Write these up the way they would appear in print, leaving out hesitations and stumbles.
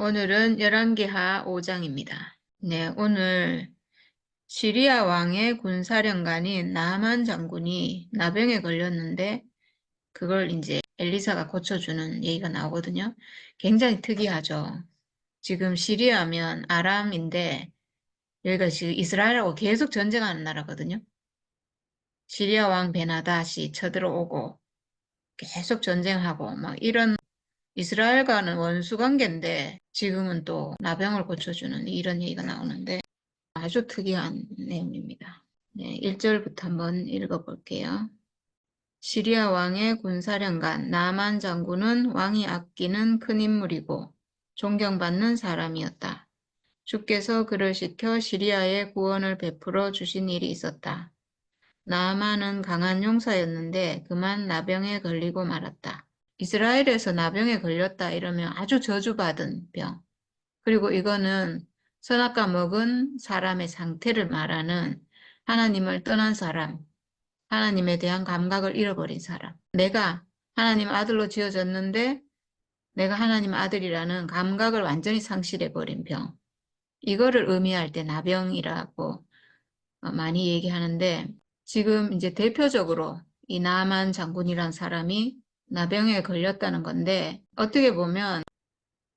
오늘은 열왕기하 5장입니다. 네, 오늘 시리아 왕의 군사령관인 나아만 장군이 나병에 걸렸는데 그걸 이제 엘리사가 고쳐주는 얘기가 나오거든요. 굉장히 특이하죠. 지금 시리아면 아람인데 여기가 지금 이스라엘하고 계속 전쟁하는 나라거든요. 시리아 왕 베나닷이 쳐들어오고 계속 전쟁하고 막 이런 이스라엘과는 원수 관계인데 지금은 또 나병을 고쳐주는 이런 얘기가 나오는데 아주 특이한 내용입니다. 네, 1절부터 한번 읽어볼게요. 시리아 왕의 군사령관 나만 장군은 왕이 아끼는 큰 인물이고 존경받는 사람이었다. 주께서 그를 시켜 시리아에 구원을 베풀어 주신 일이 있었다. 나아만은 강한 용사였는데 그만 나병에 걸리고 말았다. 이스라엘에서 나병에 걸렸다 이러면 아주 저주받은 병. 그리고 이거는 선악과 먹은 사람의 상태를 말하는 하나님을 떠난 사람, 하나님에 대한 감각을 잃어버린 사람. 내가 하나님 아들로 지어졌는데 내가 하나님 아들이라는 감각을 완전히 상실해버린 병. 이거를 의미할 때 나병이라고 많이 얘기하는데 지금 이제 대표적으로 이 나만 장군이란 사람이 나병에 걸렸다는 건데 어떻게 보면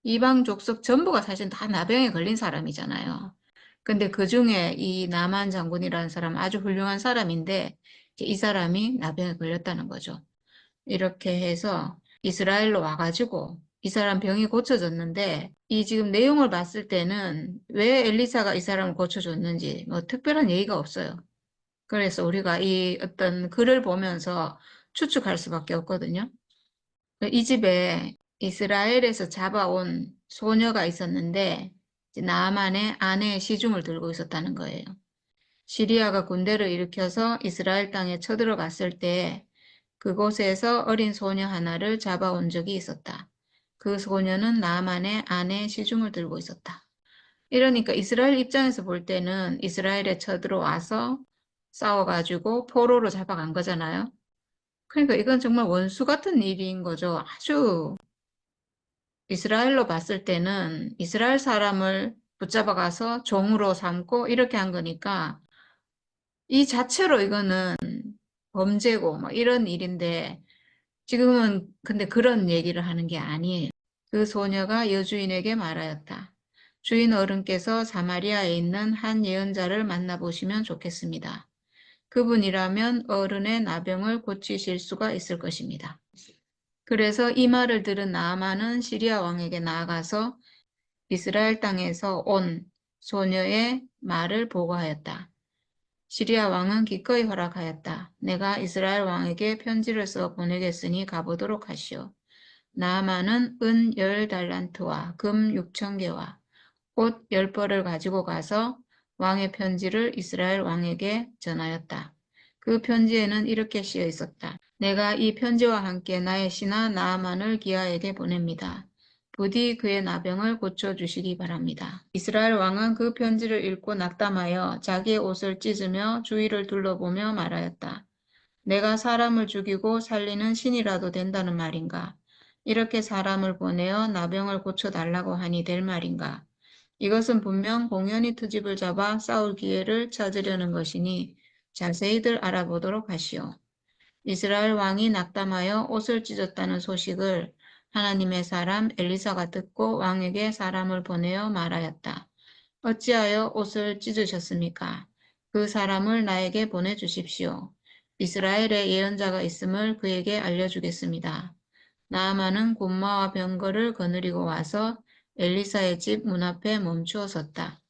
이방 족속 전부가 사실 다 나병에 걸린 사람이잖아요. 근데 그 중에 이 나만 장군이라는 사람 아주 훌륭한 사람인데 이 사람이 나병에 걸렸다는 거죠. 이렇게 해서 이스라엘로 와가지고 이 사람 병이 고쳐졌는데 이 지금 내용을 봤을 때는 왜 엘리사가 이 사람을 고쳐줬는지 뭐 특별한 얘기가 없어요. 그래서 우리가 이 어떤 글을 보면서 추측할 수밖에 없거든요. 이 집에 이스라엘에서 잡아온 소녀가 있었는데 나아만의 아내의 시중을 들고 있었다는 거예요. 시리아가 군대를 일으켜서 이스라엘 땅에 쳐들어갔을 때 그곳에서 어린 소녀 하나를 잡아온 적이 있었다. 그 소녀는 나아만의 아내의 시중을 들고 있었다. 이러니까 이스라엘 입장에서 볼 때는 이스라엘에 쳐들어와서 싸워가지고 포로로 잡아간 거잖아요. 그러니까 이건 정말 원수 같은 일인 거죠. 아주 이스라엘로 봤을 때는 이스라엘 사람을 붙잡아가서 종으로 삼고 이렇게 한 거니까 이 자체로 이거는 범죄고 뭐 이런 일인데 지금은 근데 그런 얘기를 하는 게 아니에요. 그 소녀가 여주인에게 말하였다. 주인 어른께서 사마리아에 있는 한 예언자를 만나보시면 좋겠습니다. 그분이라면 어른의 나병을 고치실 수가 있을 것입니다. 그래서 이 말을 들은 나아만은 시리아 왕에게 나아가서 이스라엘 땅에서 온 소녀의 말을 보고하였다. 시리아 왕은 기꺼이 허락하였다. 내가 이스라엘 왕에게 편지를 써 보내겠으니 가보도록 하시오. 나아만은 은 10달란트와 금 6,000개와 옷 10벌을 가지고 가서 왕의 편지를 이스라엘 왕에게 전하였다. 그 편지에는 이렇게 쓰여 있었다. 내가 이 편지와 함께 나의 신하 나아만을 기하에게 보냅니다. 부디 그의 나병을 고쳐주시기 바랍니다. 이스라엘 왕은 그 편지를 읽고 낙담하여 자기의 옷을 찢으며 주위를 둘러보며 말하였다. 내가 사람을 죽이고 살리는 신이라도 된다는 말인가? 이렇게 사람을 보내어 나병을 고쳐달라고 하니 될 말인가? 이것은 분명 공연히 트집을 잡아 싸울 기회를 찾으려는 것이니 자세히들 알아보도록 하시오. 이스라엘 왕이 낙담하여 옷을 찢었다는 소식을 하나님의 사람 엘리사가 듣고 왕에게 사람을 보내어 말하였다. 어찌하여 옷을 찢으셨습니까? 그 사람을 나에게 보내주십시오. 이스라엘에 예언자가 있음을 그에게 알려주겠습니다. 나아만은 곶마와 병거를 거느리고 와서 엘리사의 집 문 앞에 멈추어 섰다.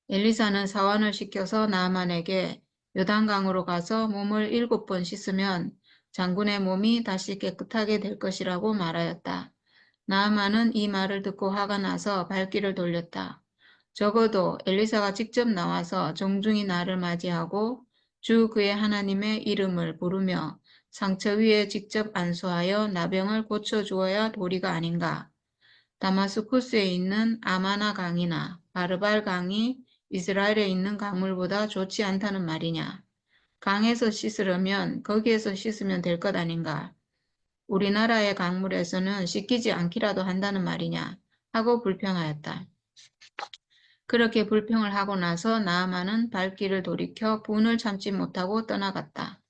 엘리사는 사환을 시켜서 나아만에게 요단강으로 가서 몸을 7번 씻으면 장군의 몸이 다시 깨끗하게 될 것이라고 말하였다. 나아만은 이 말을 듣고 화가 나서 발길을 돌렸다. 적어도 엘리사가 직접 나와서 정중히 나를 맞이하고 주 그의 하나님의 이름을 부르며 상처 위에 직접 안수하여 나병을 고쳐주어야 도리가 아닌가. 다마스쿠스에 있는 아마나 강이나 바르발 강이 이스라엘에 있는 강물보다 좋지 않다는 말이냐. 강에서 씻으려면 거기에서 씻으면 될 것 아닌가. 우리나라의 강물에서는 씻기지 않기라도 한다는 말이냐. 하고 불평하였다. 그렇게 불평을 하고 나서 나아만은 발길을 돌이켜 분을 참지 못하고 떠나갔다.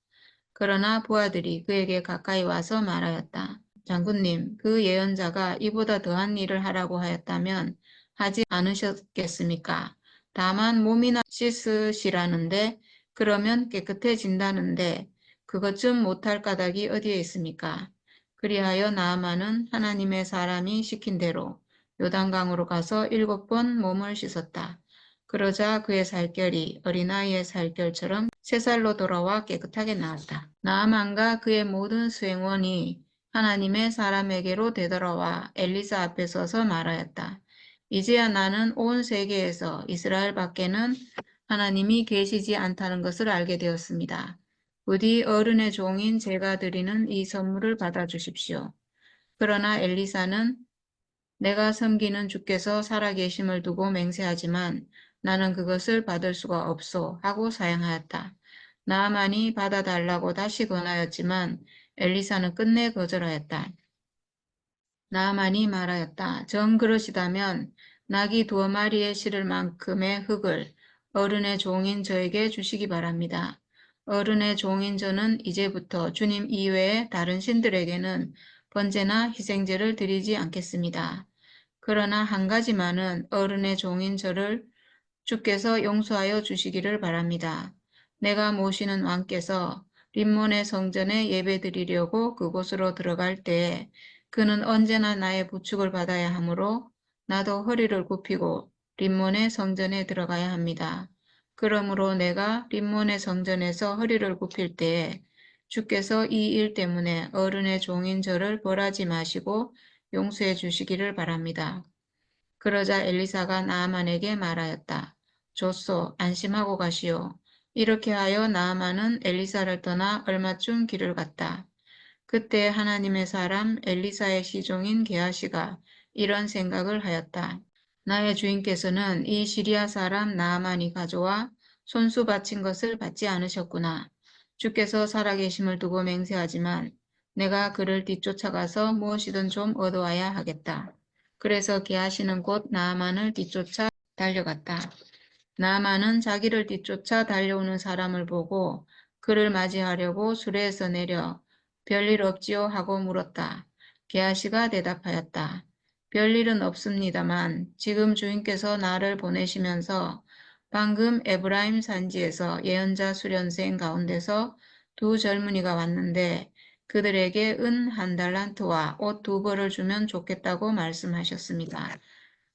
그러나 부하들이 그에게 가까이 와서 말하였다. 장군님, 그 예언자가 이보다 더한 일을 하라고 하였다면 하지 않으셨겠습니까? 다만 몸이나 씻으시라는데 그러면 깨끗해진다는데 그것 좀 못할 까닭이 어디에 있습니까? 그리하여 나아만은 하나님의 사람이 시킨 대로 요단강으로 가서 7번 몸을 씻었다. 그러자 그의 살결이 어린아이의 살결처럼 3살로 돌아와 깨끗하게 나았다. 나아만과 그의 모든 수행원이 하나님의 사람에게로 되돌아와 엘리사 앞에 서서 말하였다. 이제야 나는 온 세계에서 이스라엘 밖에는 하나님이 계시지 않다는 것을 알게 되었습니다. 부디 어른의 종인 제가 드리는 이 선물을 받아주십시오. 그러나 엘리사는 내가 섬기는 주께서 살아계심을 두고 맹세하지만 나는 그것을 받을 수가 없소 하고 사양하였다. 나아만이 받아달라고 다시 권하였지만 엘리사는 끝내 거절하였다. 나아만이 말하였다. 정 그러시다면 낙이 2마리에 실을 만큼의 흙을 어른의 종인 저에게 주시기 바랍니다. 어른의 종인 저는 이제부터 주님 이외의 다른 신들에게는 번제나 희생제를 드리지 않겠습니다. 그러나 한 가지만은 어른의 종인 저를 주께서 용서하여 주시기를 바랍니다. 내가 모시는 왕께서 림몬의 성전에 예배드리려고 그곳으로 들어갈 때에 그는 언제나 나의 부축을 받아야 하므로 나도 허리를 굽히고 림몬의 성전에 들어가야 합니다. 그러므로 내가 림몬의 성전에서 허리를 굽힐 때에 주께서 이 일 때문에 어른의 종인 저를 벌하지 마시고 용서해 주시기를 바랍니다. 그러자 엘리사가 나아만에게 말하였다. 좋소, 안심하고 가시오. 이렇게 하여 나아만은 엘리사를 떠나 얼마쯤 길을 갔다. 그때 하나님의 사람 엘리사의 시종인 게하시가 이런 생각을 하였다. 나의 주인께서는 이 시리아 사람 나아만이 가져와 손수 바친 것을 받지 않으셨구나. 주께서 살아계심을 두고 맹세하지만 내가 그를 뒤쫓아가서 무엇이든 좀 얻어와야 하겠다. 그래서 게하시는 곧 나아만을 뒤쫓아 달려갔다. 나아만은 자기를 뒤쫓아 달려오는 사람을 보고 그를 맞이하려고 수레에서 내려 별일 없지요 하고 물었다. 게하시가 대답하였다. 별일은 없습니다만 지금 주인께서 나를 보내시면서 방금 에브라임 산지에서 예언자 수련생 가운데서 2젊은이가 왔는데 그들에게 은 1달란트와 옷 2벌을 주면 좋겠다고 말씀하셨습니다.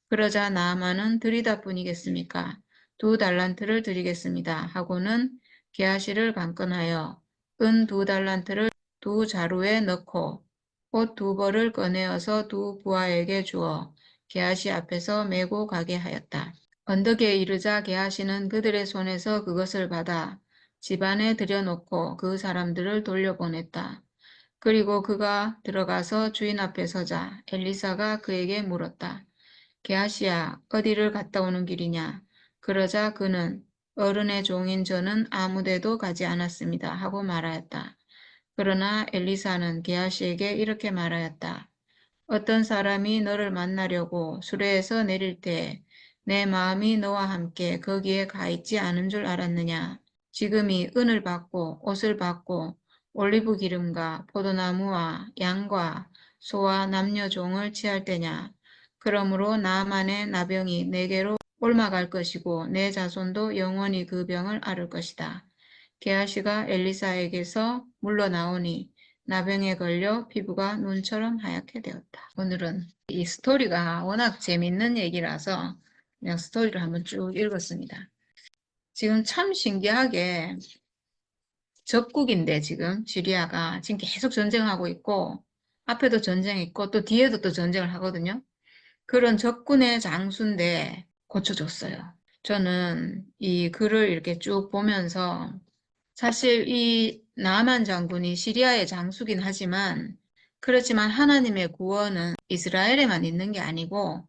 그러자 나아만은 드리다 뿐이겠습니까? 2달란트를 드리겠습니다. 하고는 게하시를 강권하여 은 2달란트를 2자루에 넣고 옷 2벌을 꺼내어서 2부하에게 주어 게하시 앞에서 메고 가게 하였다. 언덕에 이르자 게하시는 그들의 손에서 그것을 받아 집안에 들여놓고 그 사람들을 돌려보냈다. 그리고 그가 들어가서 주인 앞에 서자 엘리사가 그에게 물었다. 게하시야, 어디를 갔다 오는 길이냐? 그러자 그는 어른의 종인 저는 아무데도 가지 않았습니다. 하고 말하였다. 그러나 엘리사는 게하시에게 이렇게 말하였다. 어떤 사람이 너를 만나려고 수레에서 내릴 때 내 마음이 너와 함께 거기에 가 있지 않은 줄 알았느냐? 지금이 은을 받고 옷을 받고 올리브 기름과 포도나무와 양과 소와 남녀 종을 취할 때냐? 그러므로 나만의 나병이 내게로 옮아갈 것이고 내 자손도 영원히 그 병을 앓을 것이다. 게하시가 엘리사에게서 물러나오니 나병에 걸려 피부가 눈처럼 하얗게 되었다. 오늘은 이 스토리가 워낙 재밌는 얘기라서 그냥 스토리를 한번 쭉 읽었습니다. 지금 참 신기하게 적국인데 지금 시리아가 지금 계속 전쟁하고 있고 앞에도 전쟁이 있고 또 뒤에도 또 전쟁을 하거든요. 그런 적군의 장수인데 고쳐줬어요. 저는 이 글을 이렇게 쭉 보면서 사실 이 나만 장군이 시리아의 장수긴 하지만 그렇지만 하나님의 구원은 이스라엘에만 있는 게 아니고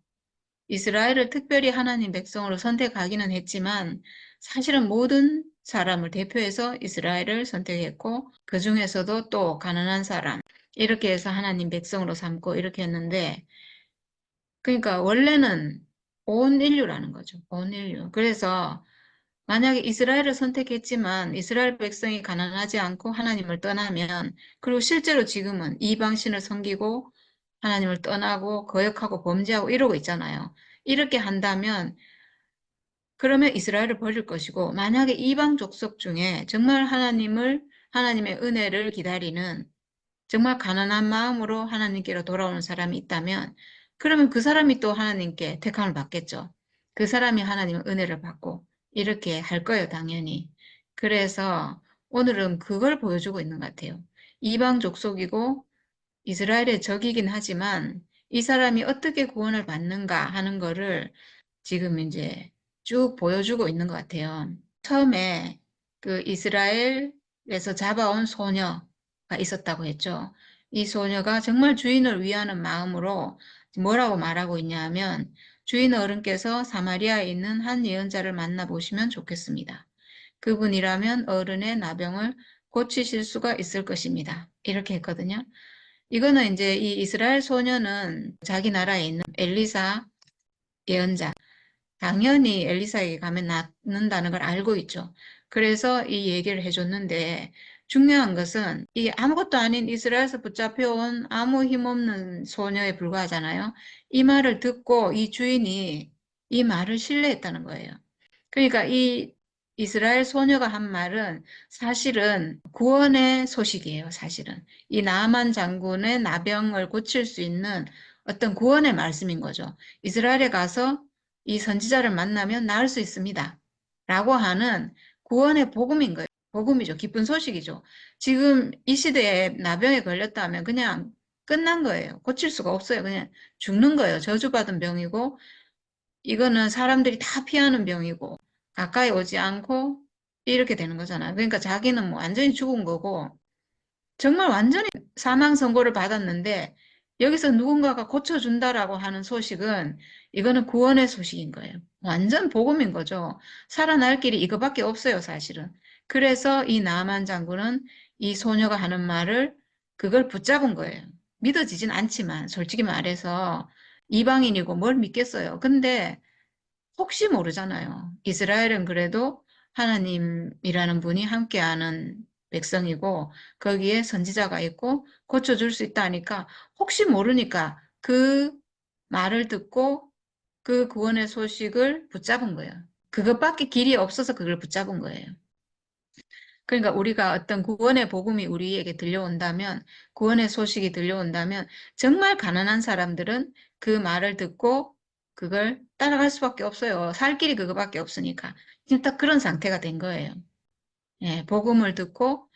이스라엘을 특별히 하나님 백성으로 선택하기는 했지만 사실은 모든 사람을 대표해서 이스라엘을 선택했고 그 중에서도 또 가난한 사람 이렇게 해서 하나님 백성으로 삼고 이렇게 했는데 그러니까 원래는 온 인류라는 거죠. 온 인류. 그래서 만약에 이스라엘을 선택했지만 이스라엘 백성이 가난하지 않고 하나님을 떠나면, 그리고 실제로 지금은 이방신을 섬기고 하나님을 떠나고 거역하고 범죄하고 이러고 있잖아요. 이렇게 한다면 그러면 이스라엘을 버릴 것이고, 만약에 이방 족속 중에 정말 하나님의 은혜를 기다리는 정말 가난한 마음으로 하나님께로 돌아오는 사람이 있다면, 그러면 그 사람이 또 하나님께 택함을 받겠죠. 그 사람이 하나님의 은혜를 받고 이렇게 할 거예요, 당연히. 그래서 오늘은 그걸 보여주고 있는 것 같아요. 이방 족속이고 이스라엘의 적이긴 하지만 이 사람이 어떻게 구원을 받는가 하는 거를 지금 이제 쭉 보여주고 있는 것 같아요. 처음에 그 이스라엘에서 잡아온 소녀가 있었다고 했죠. 이 소녀가 정말 주인을 위하는 마음으로 뭐라고 말하고 있냐면, 주인 어른께서 사마리아에 있는 한 예언자를 만나보시면 좋겠습니다. 그분이라면 어른의 나병을 고치실 수가 있을 것입니다. 이렇게 했거든요. 이거는 이제 이 이스라엘 소녀는 자기 나라에 있는 엘리사 예언자, 당연히 엘리사에게 가면 낫는다는 걸 알고 있죠. 그래서 이 얘기를 해줬는데, 중요한 것은 이 아무것도 아닌 이스라엘에서 붙잡혀온 아무 힘없는 소녀에 불과하잖아요. 이 말을 듣고 이 주인이 이 말을 신뢰했다는 거예요. 그러니까 이 이스라엘 소녀가 한 말은 사실은 구원의 소식이에요, 사실은. 이 나아만 장군의 나병을 고칠 수 있는 어떤 구원의 말씀인 거죠. 이스라엘에 가서 이 선지자를 만나면 나을 수 있습니다. 라고 하는 구원의 복음인 거예요. 복음이죠. 기쁜 소식이죠. 지금 이 시대에 나병에 걸렸다면 그냥 끝난 거예요. 고칠 수가 없어요. 그냥 죽는 거예요. 저주받은 병이고, 이거는 사람들이 다 피하는 병이고 가까이 오지 않고 이렇게 되는 거잖아요. 그러니까 자기는 뭐 완전히 죽은 거고 정말 완전히 사망 선고를 받았는데, 여기서 누군가가 고쳐준다라고 하는 소식은 이거는 구원의 소식인 거예요. 완전 복음인 거죠. 살아날 길이 이거밖에 없어요, 사실은. 그래서 이 나만 장군은 이 소녀가 하는 말을 그걸 붙잡은 거예요. 믿어지진 않지만 솔직히 말해서 이방인이고 뭘 믿겠어요. 근데 혹시 모르잖아요. 이스라엘은 그래도 하나님이라는 분이 함께하는 백성이고 거기에 선지자가 있고 고쳐줄 수 있다니까, 혹시 모르니까 그 말을 듣고 그 구원의 소식을 붙잡은 거예요. 그것밖에 길이 없어서 그걸 붙잡은 거예요. 그러니까 우리가 어떤 구원의 복음이 우리에게 들려온다면, 구원의 소식이 들려온다면 정말 가난한 사람들은 그 말을 듣고 그걸 따라갈 수밖에 없어요. 살 길이 그거밖에 없으니까. 지금 딱 그런 상태가 된 거예요. 예, 복음을 듣고,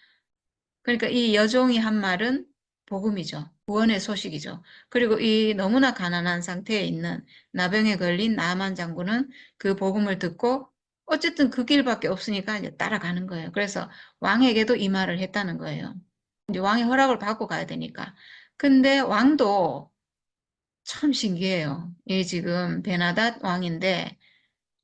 그러니까 이 여종이 한 말은 복음이죠. 구원의 소식이죠. 그리고 이 너무나 가난한 상태에 있는 나병에 걸린 나만 장군은 그 복음을 듣고 어쨌든 그 길밖에 없으니까 이제 따라가는 거예요. 그래서 왕에게도 이 말을 했다는 거예요. 이제 왕의 허락을 받고 가야 되니까. 근데 왕도 참 신기해요. 이 지금 베나닷 왕인데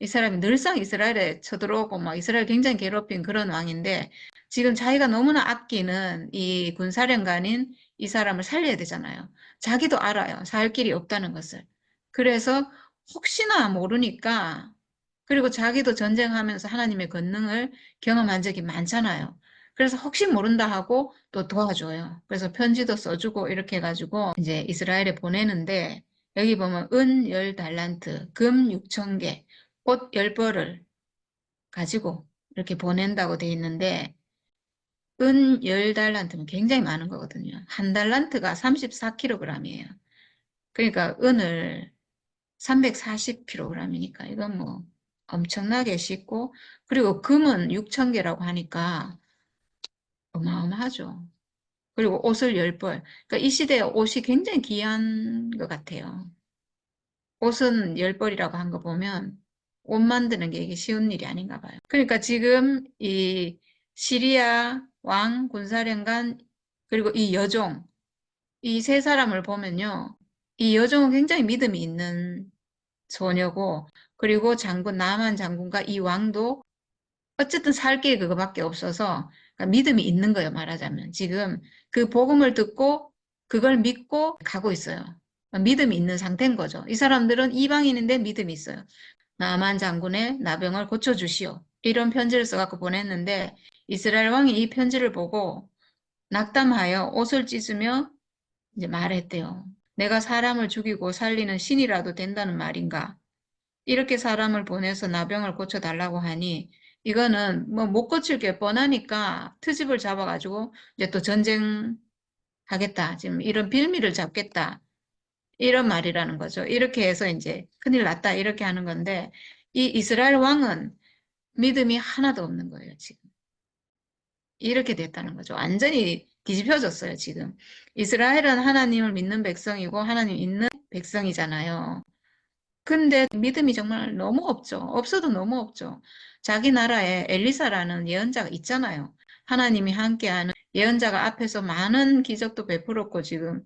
이 사람이 늘상 이스라엘에 쳐들어오고 막 이스라엘 굉장히 괴롭힌 그런 왕인데, 지금 자기가 너무나 아끼는 이 군사령관인 이 사람을 살려야 되잖아요. 자기도 알아요. 살 길이 없다는 것을. 그래서 혹시나 모르니까, 그리고 자기도 전쟁하면서 하나님의 권능을 경험한 적이 많잖아요. 그래서 혹시 모른다 하고 또 도와줘요. 그래서 편지도 써주고 이렇게 해가지고 이제 이스라엘에 보내는데, 여기 보면 은 10달란트, 금 6천 개, 옷 10벌을 가지고 이렇게 보낸다고 돼 있는데, 은 10달란트면 굉장히 많은 거거든요. 한 달란트가 34kg이에요. 그러니까 은을 340kg이니까 이건 뭐 엄청나게 싣고, 그리고 금은 6천 개라고 하니까 어마어마하죠. 그리고 옷을 10벌. 그러니까 이 시대에 옷이 굉장히 귀한 것 같아요. 옷은 10벌이라고 한 거 보면 옷 만드는 게 이게 쉬운 일이 아닌가 봐요. 그러니까 지금 이 시리아 왕 군사령관 그리고 이 여종, 이 세 사람을 보면요. 이 여종은 굉장히 믿음이 있는 소녀고, 그리고 장군 나만 장군과 이 왕도 어쨌든 살 길이 그거밖에 없어서 그러니까 믿음이 있는 거예요, 말하자면. 지금 그 복음을 듣고 그걸 믿고 가고 있어요. 믿음이 있는 상태인 거죠. 이 사람들은 이방인인데 믿음이 있어요. 나만 장군의 나병을 고쳐주시오. 이런 편지를 써갖고 보냈는데 이스라엘 왕이 이 편지를 보고 낙담하여 옷을 찢으며 이제 말했대요. 내가 사람을 죽이고 살리는 신이라도 된다는 말인가? 이렇게 사람을 보내서 나병을 고쳐달라고 하니 이거는 뭐 못 고칠 게 뻔하니까 트집을 잡아가지고 이제 또 전쟁하겠다. 지금 이런 빌미를 잡겠다. 이런 말이라는 거죠. 이렇게 해서 이제 큰일 났다. 이렇게 하는 건데 이 이스라엘 왕은 믿음이 하나도 없는 거예요, 지금. 이렇게 됐다는 거죠. 완전히 뒤집혀졌어요, 지금. 이스라엘은 하나님을 믿는 백성이고 하나님 있는 백성이잖아요. 근데 믿음이 정말 너무 없죠. 없어도 너무 없죠. 자기 나라에 엘리사라는 예언자가 있잖아요. 하나님이 함께하는 예언자가 앞에서 많은 기적도 베풀었고 지금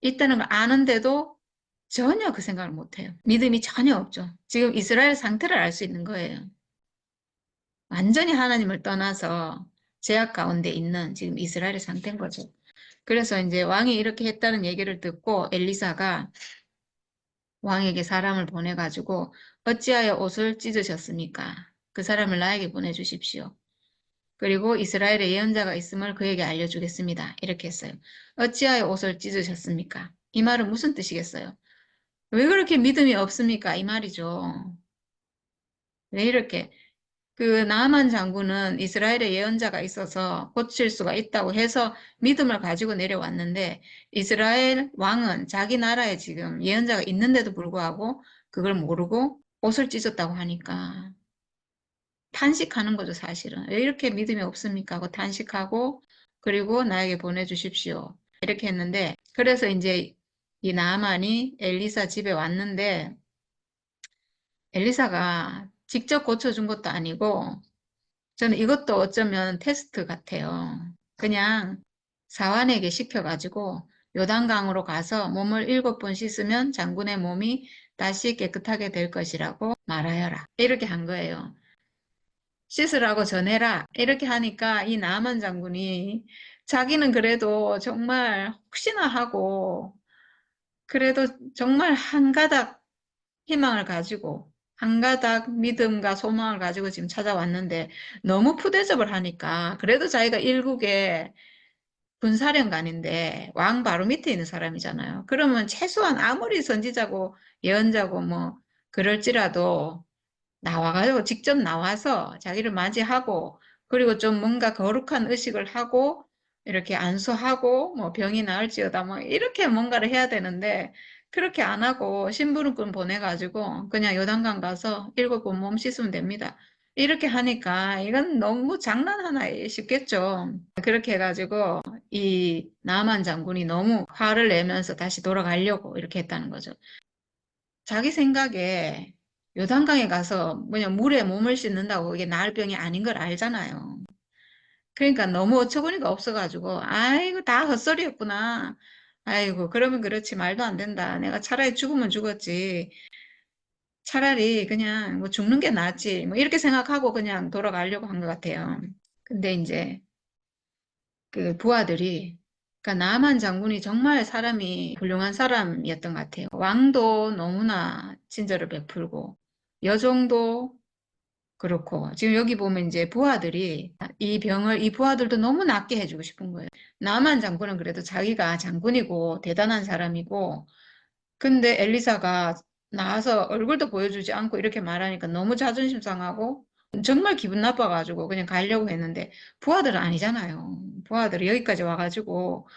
있다는 걸 아는데도 전혀 그 생각을 못해요. 믿음이 전혀 없죠. 지금 이스라엘 상태를 알 수 있는 거예요. 완전히 하나님을 떠나서 제약 가운데 있는 지금 이스라엘의 상태인 거죠. 그래서 이제 왕이 이렇게 했다는 얘기를 듣고 엘리사가 왕에게 사람을 보내가지고 어찌하여 옷을 찢으셨습니까? 그 사람을 나에게 보내주십시오. 그리고 이스라엘에 예언자가 있음을 그에게 알려주겠습니다. 이렇게 했어요. 어찌하여 옷을 찢으셨습니까? 이 말은 무슨 뜻이겠어요? 왜 그렇게 믿음이 없습니까? 이 말이죠. 왜 이렇게? 그 나아만 장군은 이스라엘에 예언자가 있어서 고칠 수가 있다고 해서 믿음을 가지고 내려왔는데 이스라엘 왕은 자기 나라에 지금 예언자가 있는데도 불구하고 그걸 모르고 옷을 찢었다고 하니까 탄식하는 거죠, 사실은. 왜 이렇게 믿음이 없습니까? 하고 탄식하고 그리고 나에게 보내주십시오. 이렇게 했는데 그래서 이제 이 나아만이 엘리사 집에 왔는데 엘리사가 직접 고쳐준 것도 아니고 저는 이것도 어쩌면 테스트 같아요. 그냥 사환에게 시켜가지고 요단강으로 가서 몸을 7번 씻으면 장군의 몸이 다시 깨끗하게 될 것이라고 말하여라. 이렇게 한 거예요. 씻으라고 전해라. 이렇게 하니까 이 나만 장군이 자기는 그래도 정말 혹시나 하고 그래도 정말 한 가닥 희망을 가지고 한 가닥 믿음과 소망을 가지고 지금 찾아왔는데 너무 푸대접을 하니까 그래도 자기가 일국의 군사령관인데 왕 바로 밑에 있는 사람이잖아요. 그러면 최소한 아무리 선지자고 예언자고 뭐 그럴지라도 나와가지고 직접 나와서 자기를 맞이하고 그리고 좀 뭔가 거룩한 의식을 하고 이렇게 안수하고 뭐 병이 나을지어다 뭐 이렇게 뭔가를 해야 되는데 그렇게 안 하고 심부름꾼 보내가지고 그냥 요단강 가서 7번 몸 씻으면 됩니다. 이렇게 하니까 이건 너무 장난 하나에 싶겠죠. 그렇게 해가지고 이 나만 장군이 너무 화를 내면서 다시 돌아가려고 이렇게 했다는 거죠. 자기 생각에 요단강에 가서 뭐냐 물에 몸을 씻는다고 이게 나을 병이 아닌 걸 알잖아요. 그러니까 너무 어처구니가 없어가지고 아이고 다 헛소리였구나. 아이고 그러면 그렇지 말도 안 된다. 내가 차라리 죽으면 죽었지. 차라리 그냥 뭐 죽는 게 낫지. 뭐 이렇게 생각하고 그냥 돌아가려고 한 것 같아요. 근데 이제 그 부하들이 그러니까 나만 장군이 정말 사람이 훌륭한 사람이었던 것 같아요. 왕도 너무나 친절을 베풀고 여종도 그렇고 지금 여기 보면 이제 부하들이 이 병을 이 부하들도 너무 낫게 해주고 싶은 거예요. 나만 장군은 그래도 자기가 장군이고 대단한 사람이고 근데 엘리사가 나와서 얼굴도 보여주지 않고 이렇게 말하니까 너무 자존심 상하고 정말 기분 나빠가지고 그냥 가려고 했는데 부하들은 아니잖아요. 부하들이 여기까지 와가지고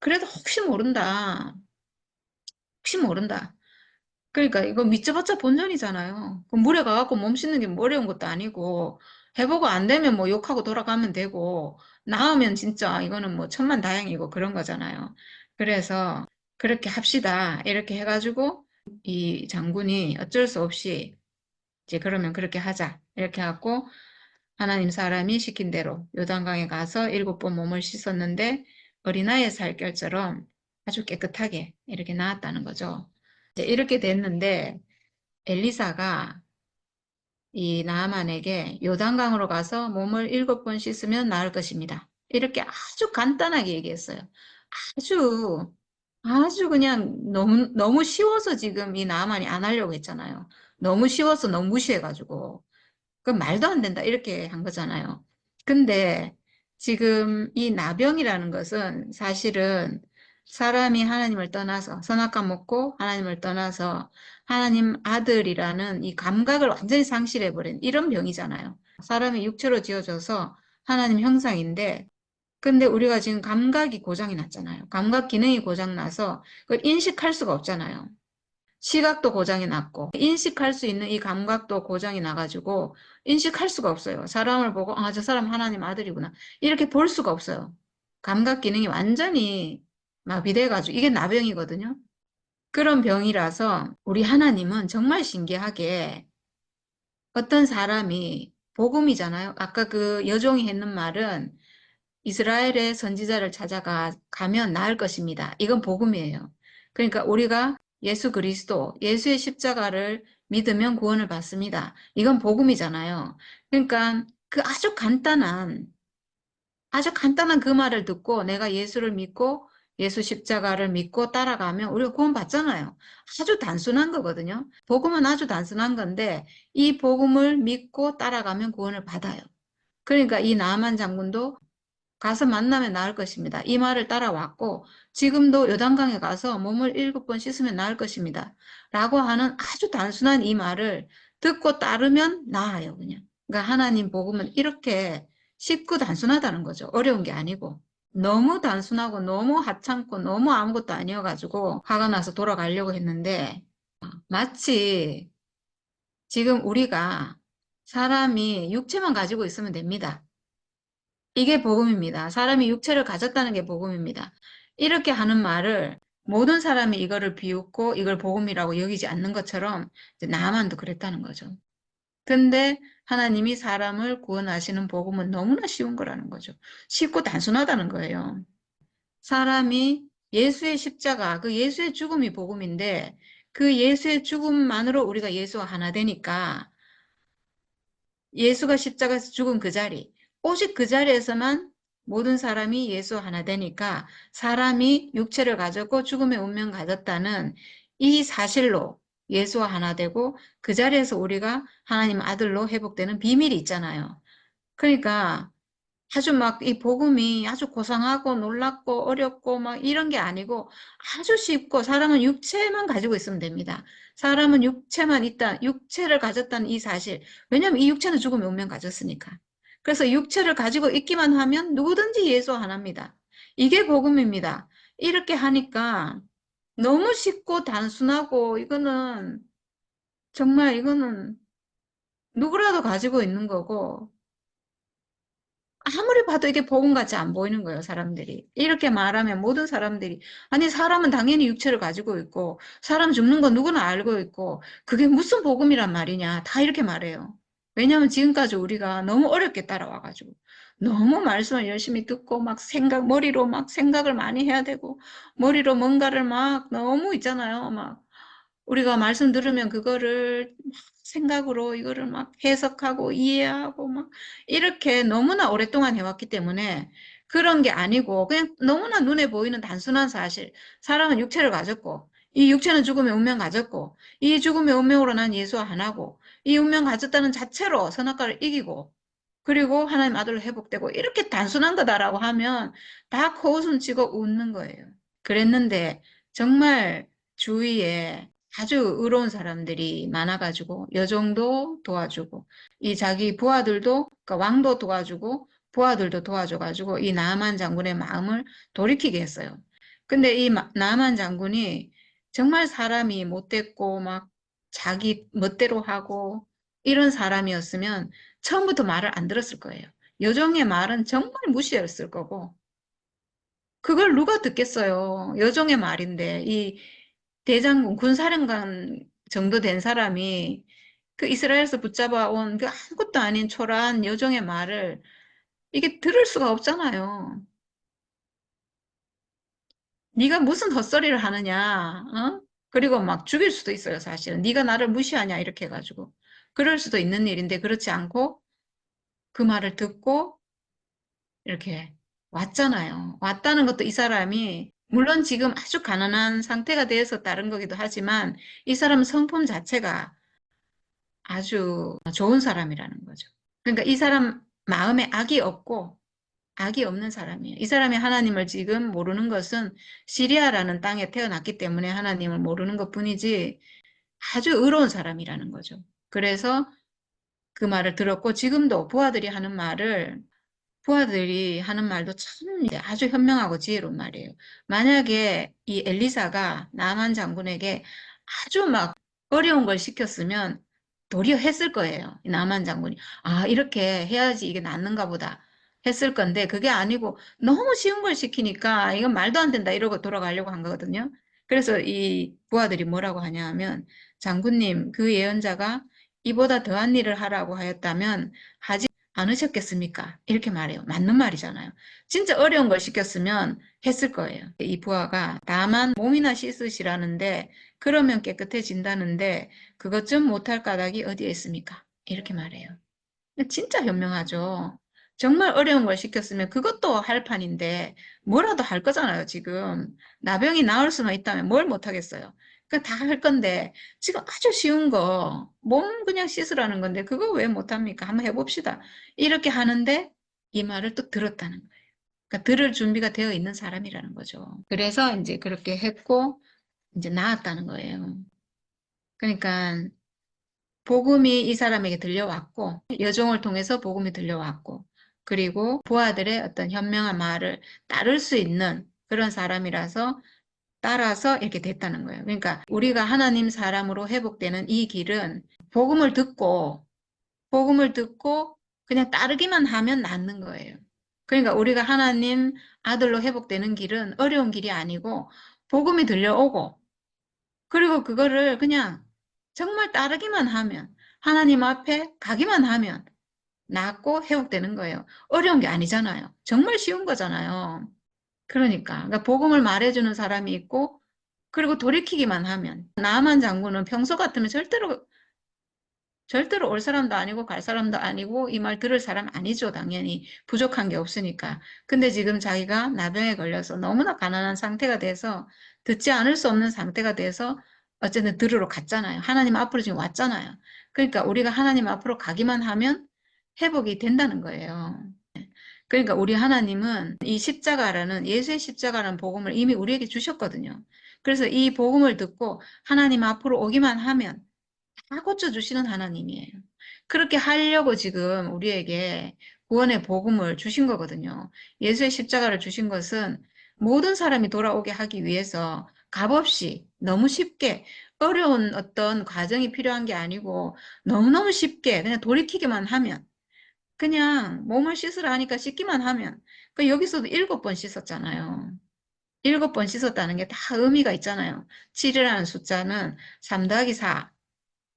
그래도 혹시 모른다. 혹시 모른다. 그러니까 이거 믿져봤자 본전이잖아요. 그 물에 가갖고 몸 씻는 게 뭐 어려운 것도 아니고 해보고 안 되면 뭐 욕하고 돌아가면 되고 나으면 진짜 이거는 뭐 천만다행이고 그런 거잖아요. 그래서 그렇게 합시다. 이렇게 해가지고 이 장군이 어쩔 수 없이 이제 그러면 그렇게 하자. 이렇게 하고 하나님 사람이 시킨 대로 요단강에 가서 7번 몸을 씻었는데 어린아이의 살결처럼 아주 깨끗하게 이렇게 나았다는 거죠. 이제 이렇게 됐는데 엘리사가 이 나아만에게 요단강으로 가서 몸을 7번 씻으면 나을 것입니다. 이렇게 아주 간단하게 얘기했어요. 아주 아주 그냥 너무 쉬워서 지금 이 나만이 안 하려고 했잖아요. 너무 쉬워서 너무 무시해가지고. 그 말도 안 된다. 이렇게 한 거잖아요. 근데 지금 이 나병이라는 것은 사실은 사람이 하나님을 떠나서 선악과 먹고 하나님을 떠나서 하나님 아들이라는 이 감각을 완전히 상실해버린 이런 병이잖아요. 사람이 육체로 지어져서 하나님 형상인데 근데 우리가 지금 감각이 고장이 났잖아요. 감각 기능이 고장 나서 그걸 인식할 수가 없잖아요. 시각도 고장이 났고 인식할 수 있는 이 감각도 고장이 나가지고 인식할 수가 없어요. 사람을 보고 아, 저 사람 하나님 아들이구나. 이렇게 볼 수가 없어요. 감각 기능이 완전히 마비돼가지고 이게 나병이거든요. 그런 병이라서 우리 하나님은 정말 신기하게 어떤 사람이 복음이잖아요. 아까 그 여종이 했는 말은 이스라엘의 선지자를 가면 나을 것입니다. 이건 복음이에요. 그러니까 우리가 예수 그리스도, 예수의 십자가를 믿으면 구원을 받습니다. 이건 복음이잖아요. 그러니까 그 아주 간단한 그 말을 듣고 내가 예수를 믿고 예수 십자가를 믿고 따라가면 우리가 구원 받잖아요. 아주 단순한 거거든요. 복음은 아주 단순한 건데 이 복음을 믿고 따라가면 구원을 받아요. 그러니까 이 나만 장군도 가서 만나면 나을 것입니다. 이 말을 따라왔고 지금도 요단강에 가서 몸을 7번 씻으면 나을 것입니다. 라고 하는 아주 단순한 이 말을 듣고 따르면 나아요, 그냥. 그러니까 하나님 복음은 이렇게 쉽고 단순하다는 거죠. 어려운 게 아니고. 너무 단순하고 너무 하찮고 너무 아무것도 아니어가지고 화가 나서 돌아가려고 했는데 마치 지금 우리가 사람이 육체만 가지고 있으면 됩니다. 이게 복음입니다. 사람이 육체를 가졌다는 게 복음입니다. 이렇게 하는 말을 모든 사람이 이거를 비웃고 이걸 복음이라고 여기지 않는 것처럼 이제 나만도 그랬다는 거죠. 근데 하나님이 사람을 구원하시는 복음은 너무나 쉬운 거라는 거죠. 쉽고 단순하다는 거예요. 사람이 예수의 십자가, 그 예수의 죽음이 복음인데 그 예수의 죽음만으로 우리가 예수와 하나 되니까 예수가 십자가에서 죽은 그 자리, 오직 그 자리에서만 모든 사람이 예수 하나 되니까 사람이 육체를 가졌고 죽음의 운명 가졌다는 이 사실로 예수와 하나 되고 그 자리에서 우리가 하나님 아들로 회복되는 비밀이 있잖아요. 그러니까 아주 막 이 복음이 아주 고상하고 놀랍고 어렵고 막 이런 게 아니고 아주 쉽고 사람은 육체만 가지고 있으면 됩니다. 사람은 육체만 있다, 육체를 가졌다는 이 사실. 왜냐하면 이 육체는 죽음의 운명 가졌으니까. 그래서 육체를 가지고 있기만 하면 누구든지 예수 하나입니다. 이게 복음입니다. 이렇게 하니까 너무 쉽고 단순하고 이거는 누구라도 가지고 있는 거고 아무리 봐도 이게 복음 같이 안 보이는 거예요, 사람들이. 이렇게 말하면 모든 사람들이, 아니, 사람은 당연히 육체를 가지고 있고, 사람 죽는 거 누구나 알고 있고, 그게 무슨 복음이란 말이냐, 다 이렇게 말해요. 왜냐하면 지금까지 우리가 너무 어렵게 따라와가지고, 너무 말씀을 열심히 듣고, 머리로 막 생각을 많이 해야 되고, 머리로 뭔가를 막 너무 있잖아요, 막. 우리가 말씀 들으면 그거를 막 생각으로 이거를 막 해석하고 이해하고 막 이렇게 너무나 오랫동안 해왔기 때문에 그런 게 아니고 그냥 너무나 눈에 보이는 단순한 사실. 사람은 육체를 가졌고 이 육체는 죽음의 운명 가졌고 이 죽음의 운명으로 난 예수 하나고 이 운명 가졌다는 자체로 선악과를 이기고 그리고 하나님 아들로 회복되고 이렇게 단순한 거다라고 하면 다 코웃음 치고 웃는 거예요. 그랬는데 정말 주위에 아주 의로운 사람들이 많아가지고 여종도 도와주고 이 자기 부하들도 그러니까 왕도 도와주고 부하들도 도와줘가지고 이 나아만 장군의 마음을 돌이키게 했어요. 근데 이 나아만 장군이 정말 사람이 못됐고 막 자기 멋대로 하고 이런 사람이었으면 처음부터 말을 안 들었을 거예요. 여종의 말은 정말 무시했을 거고 그걸 누가 듣겠어요. 여종의 말인데 이 대장군 군사령관 정도 된 사람이 그 이스라엘에서 붙잡아 온 그 아무것도 아닌 초라한 여종의 말을 이게 들을 수가 없잖아요. 네가 무슨 헛소리를 하느냐, 어? 그리고 막 죽일 수도 있어요, 사실은. 네가 나를 무시하냐 이렇게 해가지고. 그럴 수도 있는 일인데 그렇지 않고 그 말을 듣고 이렇게 왔잖아요. 왔다는 것도 이 사람이 물론 지금 아주 가난한 상태가 되어서 다른 거기도 하지만 이 사람 성품 자체가 아주 좋은 사람이라는 거죠. 그러니까 이 사람 마음에 악이 없는 사람이에요. 이 사람이 하나님을 지금 모르는 것은 시리아라는 땅에 태어났기 때문에 하나님을 모르는 것뿐이지 아주 의로운 사람이라는 거죠. 그래서 그 말을 들었고 지금도 부하들이 하는 말도 참 아주 현명하고 지혜로운 말이에요. 만약에 이 엘리사가 나만 장군에게 아주 막 어려운 걸 시켰으면 도리어 했을 거예요. 나만 장군이. 아, 이렇게 해야지 이게 낫는가 보다 했을 건데 그게 아니고 너무 쉬운 걸 시키니까 이건 말도 안 된다 이러고 돌아가려고 한 거거든요. 그래서 이 부하들이 뭐라고 하냐 하면 장군님 그 예언자가 이보다 더한 일을 하라고 하였다면 하지 않으셨겠습니까? 이렇게 말해요. 맞는 말이잖아요. 진짜 어려운 걸 시켰으면 했을 거예요. 이 부하가 다만 몸이나 씻으시라는데 그러면 깨끗해진다는데 그것 좀 못할 까닭이 어디에 있습니까? 이렇게 말해요. 진짜 현명하죠. 정말 어려운 걸 시켰으면 그것도 할 판인데 뭐라도 할 거잖아요, 지금. 나병이 나을 수만 있다면 뭘 못하겠어요. 그러니까 다 할 건데 지금 아주 쉬운 거, 몸 그냥 씻으라는 건데 그거 왜 못합니까? 한번 해봅시다. 이렇게 하는데 이 말을 또 들었다는 거예요. 그러니까 들을 준비가 되어 있는 사람이라는 거죠. 그래서 이제 그렇게 했고 이제 나았다는 거예요. 그러니까 복음이 이 사람에게 들려왔고, 여종을 통해서 복음이 들려왔고, 그리고 부하들의 어떤 현명한 말을 따를 수 있는 그런 사람이라서 따라서 이렇게 됐다는 거예요. 그러니까 우리가 하나님 사람으로 회복되는 이 길은 복음을 듣고 그냥 따르기만 하면 낫는 거예요. 그러니까 우리가 하나님 아들로 회복되는 길은 어려운 길이 아니고 복음이 들려오고 그리고 그거를 그냥 정말 따르기만 하면, 하나님 앞에 가기만 하면 낫고 회복되는 거예요. 어려운 게 아니잖아요. 정말 쉬운 거잖아요. 그러니까 복음을 말해주는 사람이 있고, 그리고 돌이키기만 하면, 나만 장군은 평소 같으면 절대로 올 사람도 아니고 갈 사람도 아니고 이 말 들을 사람 아니죠. 당연히 부족한 게 없으니까. 근데 지금 자기가 나병에 걸려서 너무나 가난한 상태가 돼서 듣지 않을 수 없는 상태가 돼서 어쨌든 들으러 갔잖아요. 하나님 앞으로 지금 왔잖아요. 그러니까 우리가 하나님 앞으로 가기만 하면 회복이 된다는 거예요. 그러니까 우리 하나님은 이 십자가라는 예수의 십자가라는 복음을 이미 우리에게 주셨거든요. 그래서 이 복음을 듣고 하나님 앞으로 오기만 하면 다 고쳐주시는 하나님이에요. 그렇게 하려고 지금 우리에게 구원의 복음을 주신 거거든요. 예수의 십자가를 주신 것은 모든 사람이 돌아오게 하기 위해서 값없이 너무 쉽게 어려운 어떤 과정이 필요한 게 아니고 너무너무 쉽게 그냥 돌이키기만 하면 그냥 몸을 씻으라 하니까 씻기만 하면 그 여기서도 7번 씻었잖아요. 7번 씻었다는 게 다 의미가 있잖아요. 7이라는 숫자는 3 더하기 4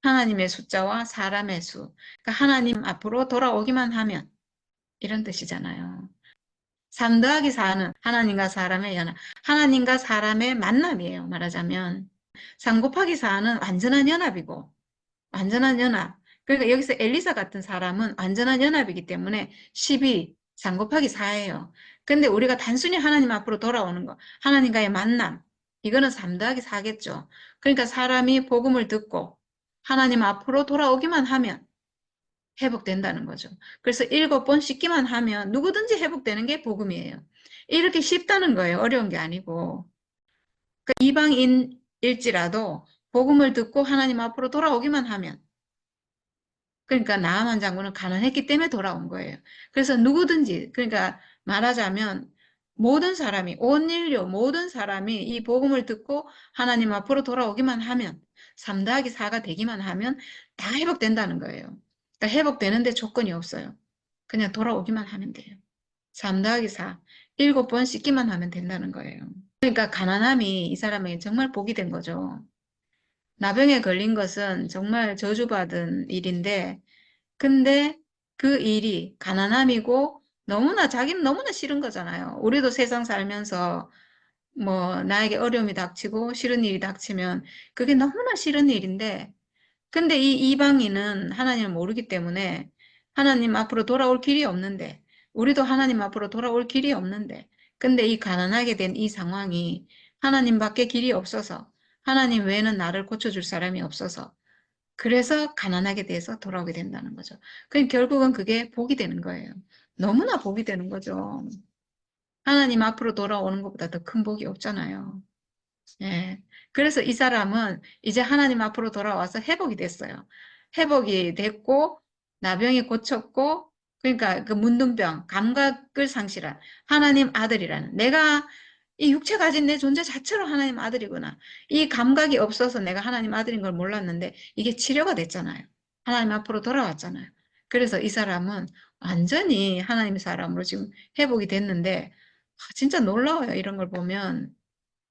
하나님의 숫자와 사람의 수. 그러니까 하나님 앞으로 돌아오기만 하면 이런 뜻이잖아요. 3 더하기 4는 하나님과 사람의 연합, 하나님과 사람의 만남이에요. 말하자면. 3 곱하기 4는 완전한 연합이고 완전한 연합. 그러니까 여기서 엘리사 같은 사람은 완전한 연합이기 때문에 12, 3 곱하기 4예요. 근데 우리가 단순히 하나님 앞으로 돌아오는 거, 하나님과의 만남, 이거는 3 더하기 4겠죠. 그러니까 사람이 복음을 듣고 하나님 앞으로 돌아오기만 하면 회복된다는 거죠. 그래서 7번 씻기만 하면 누구든지 회복되는 게 복음이에요. 이렇게 쉽다는 거예요. 어려운 게 아니고. 그러니까 이방인일지라도 복음을 듣고 하나님 앞으로 돌아오기만 하면 그러니까 나아만 장군은 가난했기 때문에 돌아온 거예요. 그래서 누구든지 그러니까 말하자면 모든 사람이 온 인류 모든 사람이 이 복음을 듣고 하나님 앞으로 돌아오기만 하면 3 더하기 4가 되기만 하면 다 회복된다는 거예요. 그러니까 회복되는데 조건이 없어요. 그냥 돌아오기만 하면 돼요. 3 더하기 4 7번 씻기만 하면 된다는 거예요. 그러니까 가난함이 이 사람에게 정말 복이 된 거죠. 나병에 걸린 것은 정말 저주받은 일인데 근데 그 일이 가난함이고 너무나 자기는 너무나 싫은 거잖아요. 우리도 세상 살면서 뭐 나에게 어려움이 닥치고 싫은 일이 닥치면 그게 너무나 싫은 일인데 근데 이 이방인은 하나님을 모르기 때문에 하나님 앞으로 돌아올 길이 없는데 우리도 하나님 앞으로 돌아올 길이 없는데 근데 이 가난하게 된 이 상황이 하나님밖에 길이 없어서 하나님 외에는 나를 고쳐줄 사람이 없어서 그래서 가난하게 돼서 돌아오게 된다는 거죠. 그럼 결국은 그게 복이 되는 거예요. 너무나 복이 되는 거죠. 하나님 앞으로 돌아오는 것보다 더 큰 복이 없잖아요. 예. 그래서 이 사람은 이제 하나님 앞으로 돌아와서 회복이 됐어요. 회복이 됐고, 나병이 고쳤고, 그러니까 그 문둥병, 감각을 상실한 하나님 아들이라는, 내가 이 육체 가진 내 존재 자체로 하나님 아들이구나. 이 감각이 없어서 내가 하나님 아들인 걸 몰랐는데 이게 치료가 됐잖아요. 하나님 앞으로 돌아왔잖아요. 그래서 이 사람은 완전히 하나님 사람으로 지금 회복이 됐는데, 진짜 놀라워요. 이런 걸 보면.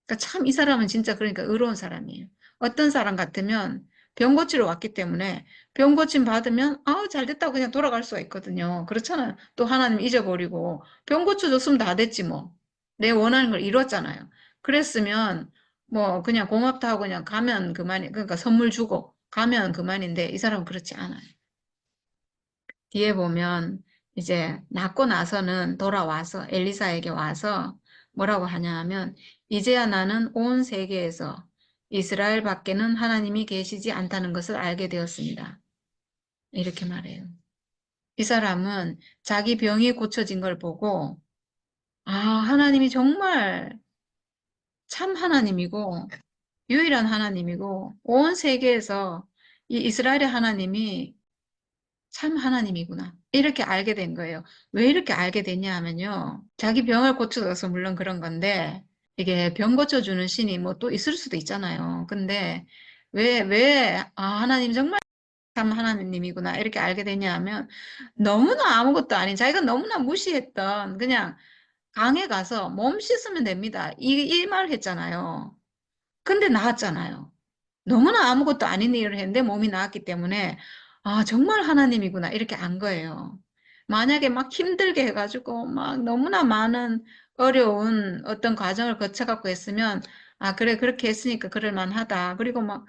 그러니까 참 이 사람은 진짜 그러니까 의로운 사람이에요. 어떤 사람 같으면 병 고치러 왔기 때문에 병 고침 받으면 아우 잘 됐다고 그냥 돌아갈 수가 있거든요. 그렇잖아요. 또 하나님 잊어버리고 병 고쳐줬으면 다 됐지 뭐. 내 원하는 걸 이뤘잖아요. 그랬으면 뭐 그냥 고맙다 하고 그냥 가면 그만이 그러니까 선물 주고 가면 그만인데 이 사람은 그렇지 않아요. 뒤에 보면 이제 낳고 나서는 돌아와서 엘리사에게 와서 뭐라고 하냐 하면 이제야 나는 온 세계에서 이스라엘 밖에는 하나님이 계시지 않다는 것을 알게 되었습니다. 이렇게 말해요. 이 사람은 자기 병이 고쳐진 걸 보고 아, 하나님이 정말 참 하나님이고 유일한 하나님이고 온 세계에서 이 이스라엘의 하나님이 참 하나님이구나. 이렇게 알게 된 거예요. 왜 이렇게 알게 됐냐 하면요. 자기 병을 고쳐줘서 물론 그런 건데, 이게 병 고쳐주는 신이 뭐 또 있을 수도 있잖아요. 근데 하나님 정말 참 하나님이구나. 이렇게 알게 됐냐 하면, 너무나 아무것도 아닌, 자기가 너무나 무시했던, 그냥 강에 가서 몸 씻으면 됩니다. 이 말 했잖아요. 근데 나았잖아요. 너무나 아무것도 아닌 일을 했는데 몸이 나았기 때문에 아, 정말 하나님이구나. 이렇게 안 거예요. 만약에 막 힘들게 해가지고 막 너무나 많은 어려운 어떤 과정을 거쳐갖고 했으면 아, 그래, 그렇게 했으니까 그럴 만하다. 그리고 막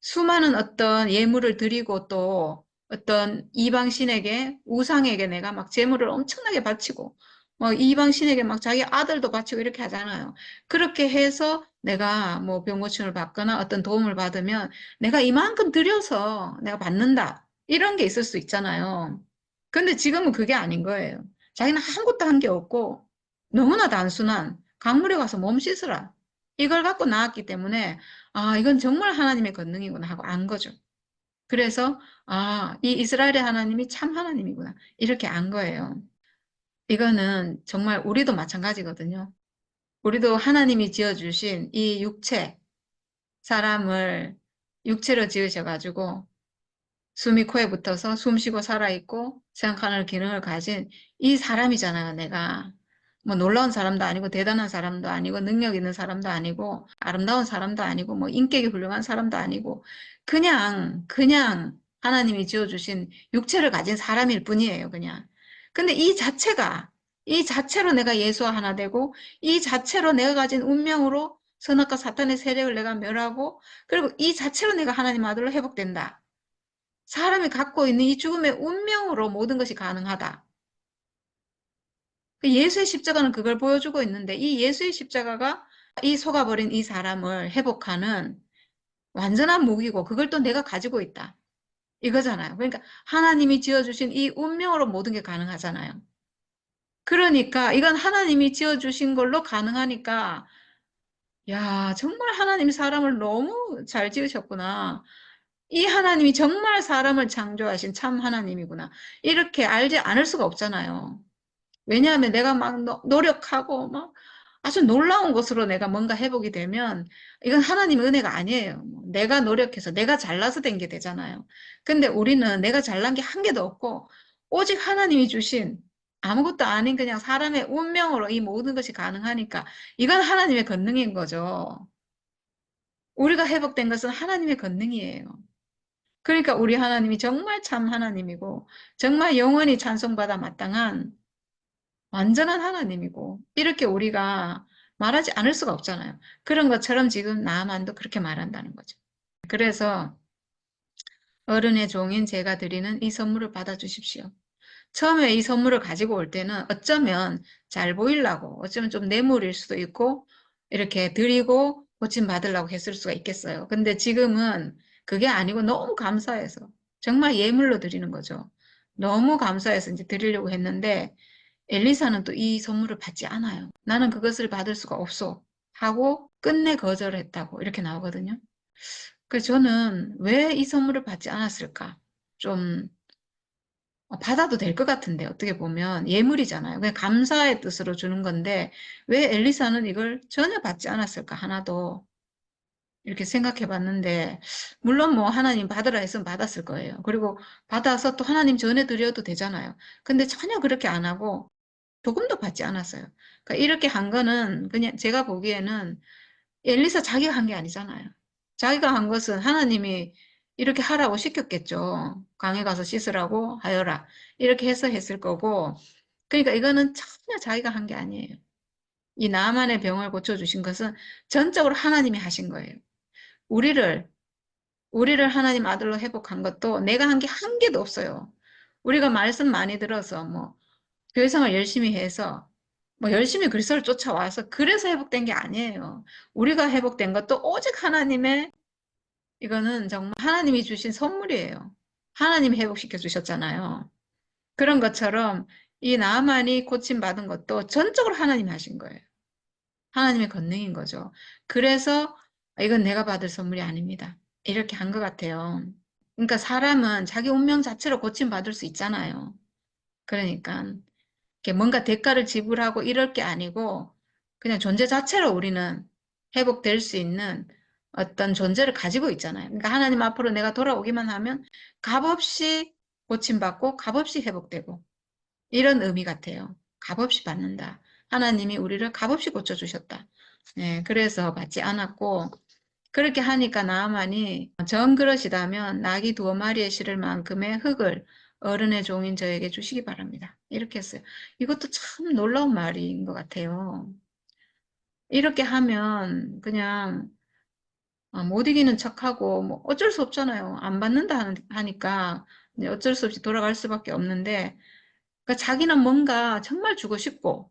수많은 어떤 예물을 드리고 또 어떤 이방신에게, 우상에게 내가 막 재물을 엄청나게 바치고, 뭐 이방신에게 막 자기 아들도 바치고 이렇게 하잖아요. 그렇게 해서 내가 뭐 병고침을 받거나 어떤 도움을 받으면 내가 이만큼 드려서 내가 받는다. 이런 게 있을 수 있잖아요. 근데 지금은 그게 아닌 거예요. 자기는 아무것도 한 게 없고 너무나 단순한 강물에 가서 몸 씻으라. 이걸 갖고 나왔기 때문에 아, 이건 정말 하나님의 권능이구나 하고 안 거죠. 그래서, 아, 이 이스라엘의 하나님이 참 하나님이구나. 이렇게 안 거예요. 이거는 정말 우리도 마찬가지거든요. 우리도 하나님이 지어주신 이 육체, 사람을 육체로 지으셔가지고 숨이 코에 붙어서 숨 쉬고 살아있고 생각하는 기능을 가진 이 사람이잖아요, 내가. 뭐 놀라운 사람도 아니고 대단한 사람도 아니고 능력 있는 사람도 아니고 아름다운 사람도 아니고 뭐 인격이 훌륭한 사람도 아니고 그냥 하나님이 지어주신 육체를 가진 사람일 뿐이에요, 그냥. 근데 이 자체로 내가 예수와 하나 되고 이 자체로 내가 가진 운명으로 선악과 사탄의 세력을 내가 멸하고 그리고 이 자체로 내가 하나님 아들로 회복된다. 사람이 갖고 있는 이 죽음의 운명으로 모든 것이 가능하다. 그 예수의 십자가는 그걸 보여주고 있는데 이 예수의 십자가가 이 속아버린 이 사람을 회복하는 완전한 무기고 그걸 또 내가 가지고 있다. 이거잖아요. 그러니까 하나님이 지어주신 이 운명으로 모든 게 가능하잖아요. 그러니까 이건 하나님이 지어주신 걸로 가능하니까 야, 정말 하나님이 사람을 너무 잘 지으셨구나. 이 하나님이 정말 사람을 창조하신 참 하나님이구나. 이렇게 알지 않을 수가 없잖아요. 왜냐하면 내가 막 노력하고 막 아주 놀라운 것으로 내가 뭔가 회복이 되면 이건 하나님의 은혜가 아니에요. 뭐 내가 노력해서 내가 잘나서 된 게 되잖아요. 근데 우리는 내가 잘난 게 한 개도 없고 오직 하나님이 주신 아무것도 아닌 그냥 사람의 운명으로 이 모든 것이 가능하니까 이건 하나님의 권능인 거죠. 우리가 회복된 것은 하나님의 권능이에요. 그러니까 우리 하나님이 정말 참 하나님이고 정말 영원히 찬송받아 마땅한 완전한 하나님이고 이렇게 우리가 말하지 않을 수가 없잖아요. 그런 것처럼 지금 나만도 그렇게 말한다는 거죠. 그래서 어른의 종인 제가 드리는 이 선물을 받아주십시오. 처음에 이 선물을 가지고 올 때는 어쩌면 잘 보이려고, 어쩌면 좀 뇌물일 수도 있고, 이렇게 드리고 고침받으려고 했을 수가 있겠어요. 근데 지금은 그게 아니고 너무 감사해서, 정말 예물로 드리는 거죠. 너무 감사해서 이제 드리려고 했는데, 엘리사는 또 이 선물을 받지 않아요. 나는 그것을 받을 수가 없어. 하고 끝내 거절했다고 이렇게 나오거든요. 그래서 저는 왜 이 선물을 받지 않았을까? 좀 받아도 될 것 같은데 어떻게 보면 예물이잖아요. 그냥 감사의 뜻으로 주는 건데 왜 엘리사는 이걸 전혀 받지 않았을까? 하나도 이렇게 생각해 봤는데 물론 뭐 하나님 받으라 했으면 받았을 거예요. 그리고 받아서 또 하나님 전해드려도 되잖아요. 근데 전혀 그렇게 안 하고 조금도 받지 않았어요. 그러니까 이렇게 한 거는 그냥 제가 보기에는 엘리사 자기가 한 게 아니잖아요. 자기가 한 것은 하나님이 이렇게 하라고 시켰겠죠. 강에 가서 씻으라고 하여라. 이렇게 해서 했을 거고. 그러니까 이거는 전혀 자기가 한 게 아니에요. 이 나만의 병을 고쳐주신 것은 전적으로 하나님이 하신 거예요. 우리를, 우리를 하나님 아들로 회복한 것도 내가 한 게 한 개도 없어요. 우리가 말씀 많이 들어서 뭐 교회생활 열심히 해서 뭐 열심히 그리스도를 쫓아와서 그래서 회복된 게 아니에요. 우리가 회복된 것도 오직 하나님의 이거는 정말 하나님이 주신 선물이에요. 하나님이 회복시켜 주셨잖아요. 그런 것처럼 이 나만이 고침받은 것도 전적으로 하나님이 하신 거예요. 하나님의 권능인 거죠. 그래서 이건 내가 받을 선물이 아닙니다. 이렇게 한 것 같아요. 그러니까 사람은 자기 운명 자체로 고침받을 수 있잖아요. 그러니까 뭔가 대가를 지불하고 이럴 게 아니고 그냥 존재 자체로 우리는 회복될 수 있는 어떤 존재를 가지고 있잖아요. 그러니까 하나님 앞으로 내가 돌아오기만 하면 값없이 고침받고 값없이 회복되고 이런 의미 같아요. 값없이 받는다. 하나님이 우리를 값없이 고쳐주셨다. 네, 그래서 받지 않았고 그렇게 하니까 나아만이 정그러시다면 낙이 2마리에 실을 만큼의 흙을 어른의 종인 저에게 주시기 바랍니다. 이렇게 했어요. 이것도 참 놀라운 말인 것 같아요. 이렇게 하면 그냥 못 이기는 척하고 뭐 어쩔 수 없잖아요. 안 받는다 하니까 이제 어쩔 수 없이 돌아갈 수밖에 없는데 그러니까 자기는 뭔가 정말 주고 싶고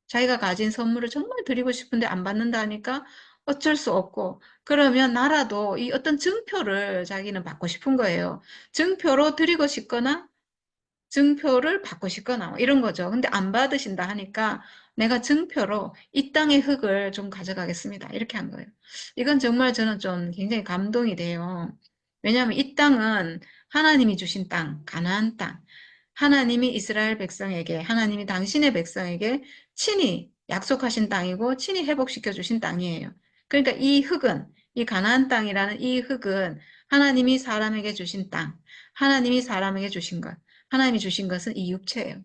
자기가 가진 선물을 정말 드리고 싶은데 안 받는다 하니까 어쩔 수 없고 그러면 나라도 이 어떤 증표를 자기는 받고 싶은 거예요. 증표로 드리고 싶거나 증표를 받고 싶거나 뭐 이런 거죠. 근데 안 받으신다 하니까 내가 증표로 이 땅의 흙을 좀 가져가겠습니다. 이렇게 한 거예요. 이건 정말 저는 좀 굉장히 감동이 돼요. 왜냐하면 이 땅은 하나님이 주신 땅, 가나안 땅. 하나님이 이스라엘 백성에게, 하나님이 당신의 백성에게 친히 약속하신 땅이고 친히 회복시켜 주신 땅이에요. 그러니까 이 흙은, 이 가나안 땅이라는 이 흙은 하나님이 사람에게 주신 땅, 하나님이 사람에게 주신 것. 하나님이 주신 것은 이 육체예요.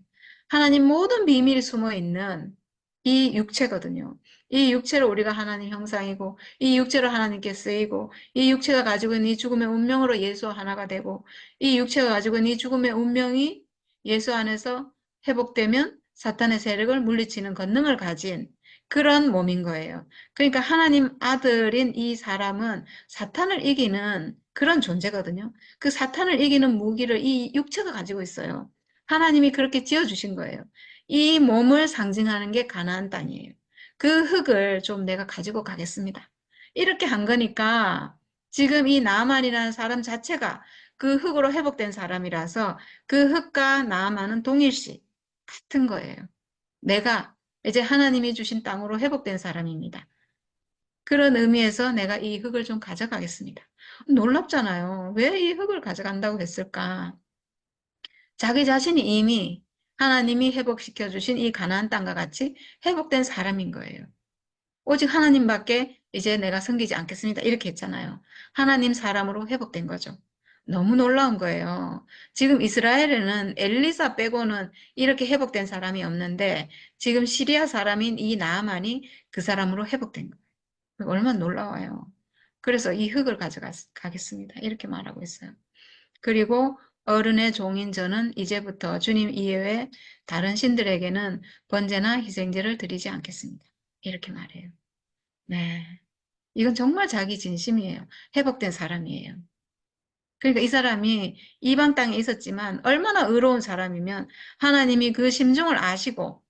하나님 모든 비밀이 숨어 있는 이 육체거든요. 이 육체로 우리가 하나님 형상이고, 이 육체로 하나님께 쓰이고, 이 육체가 가지고 있는 이 죽음의 운명으로 예수와 하나가 되고, 이 육체가 가지고 있는 이 죽음의 운명이 예수 안에서 회복되면 사탄의 세력을 물리치는 권능을 가진 그런 몸인 거예요. 그러니까 하나님 아들인 이 사람은 사탄을 이기는 그런 존재거든요. 그 사탄을 이기는 무기를 이 육체가 가지고 있어요. 하나님이 그렇게 지어주신 거예요. 이 몸을 상징하는 게 가나안 땅이에요. 그 흙을 좀 내가 가지고 가겠습니다. 이렇게 한 거니까 지금 이 나만이라는 사람 자체가 그 흙으로 회복된 사람이라서 그 흙과 나만은 동일시 같은 거예요. 내가 이제 하나님이 주신 땅으로 회복된 사람입니다. 그런 의미에서 내가 이 흙을 좀 가져가겠습니다. 놀랍잖아요. 왜 이 흙을 가져간다고 했을까? 자기 자신이 이미 하나님이 회복시켜 주신 이 가나안 땅과 같이 회복된 사람인 거예요. 오직 하나님밖에 이제 내가 섬기지 않겠습니다. 이렇게 했잖아요. 하나님 사람으로 회복된 거죠. 너무 놀라운 거예요. 지금 이스라엘에는 엘리사 빼고는 이렇게 회복된 사람이 없는데 지금 시리아 사람인 이 나아만이 그 사람으로 회복된 거예요. 얼마나 놀라워요. 그래서 이 흙을 가져가겠습니다. 이렇게 말하고 있어요. 그리고 어른의 종인 저는 이제부터 주님 이외에 다른 신들에게는 번제나 희생제를 드리지 않겠습니다. 이렇게 말해요. 네. 이건 정말 자기 진심이에요. 회복된 사람이에요. 그러니까 이 사람이 이방 땅에 있었지만 얼마나 의로운 사람이면 하나님이 그 심중을 아시고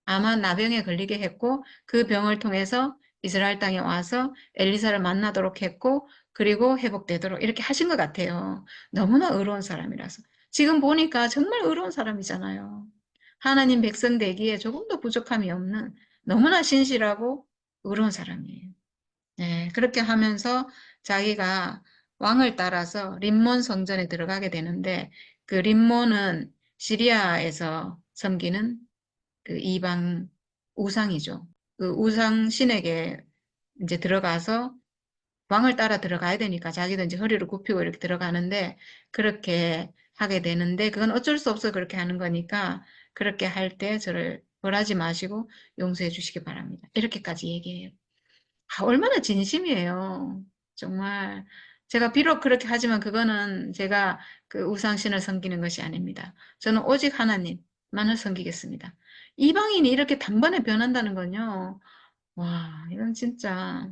아마 나병에 걸리게 했고 그 병을 통해서 이스라엘 땅에 와서 엘리사를 만나도록 했고 그리고 회복되도록 이렇게 하신 것 같아요. 너무나 의로운 사람이라서. 지금 보니까 정말 의로운 사람이잖아요. 하나님 백성 되기에 조금도 부족함이 없는 너무나 신실하고 의로운 사람이에요. 네, 그렇게 하면서 자기가 왕을 따라서 림몬 성전에 들어가게 되는데 그 림몬은 시리아에서 섬기는 그 이방 우상이죠. 그 우상 신에게 이제 들어가서 왕을 따라 들어가야 되니까 자기도 이제 허리를 굽히고 이렇게 들어가는데 그렇게 하게 되는데 그건 어쩔 수 없어 그렇게 하는 거니까 그렇게 할 때 저를 벌하지 마시고 용서해 주시기 바랍니다. 이렇게까지 얘기해요. 아, 얼마나 진심이에요. 정말. 제가 비록 그렇게 하지만 그거는 제가 그 우상신을 섬기는 것이 아닙니다. 저는 오직 하나님만을 섬기겠습니다. 이방인이 이렇게 단번에 변한다는 건요. 와, 이건 진짜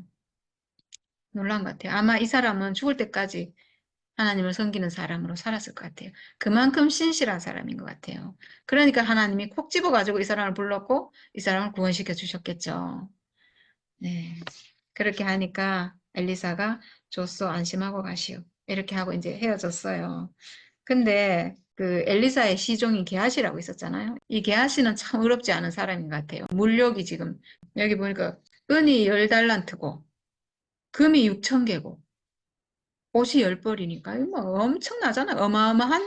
놀란 것 같아요. 아마 이 사람은 죽을 때까지 하나님을 섬기는 사람으로 살았을 것 같아요. 그만큼 신실한 사람인 것 같아요. 그러니까 하나님이 콕 집어가지고 이 사람을 불렀고 이 사람을 구원시켜 주셨겠죠. 네. 그렇게 하니까 엘리사가 좋소 안심하고 가시오. 이렇게 하고 이제 헤어졌어요. 근데 그 엘리사의 시종이 게하시라고 있었잖아요. 이 게하시는 참 의롭지 않은 사람인 것 같아요. 물욕이 지금 여기 보니까 은이 10달란트고 금이 6천 개고 옷이 10벌이니까 이거 뭐 엄청나잖아요. 어마어마한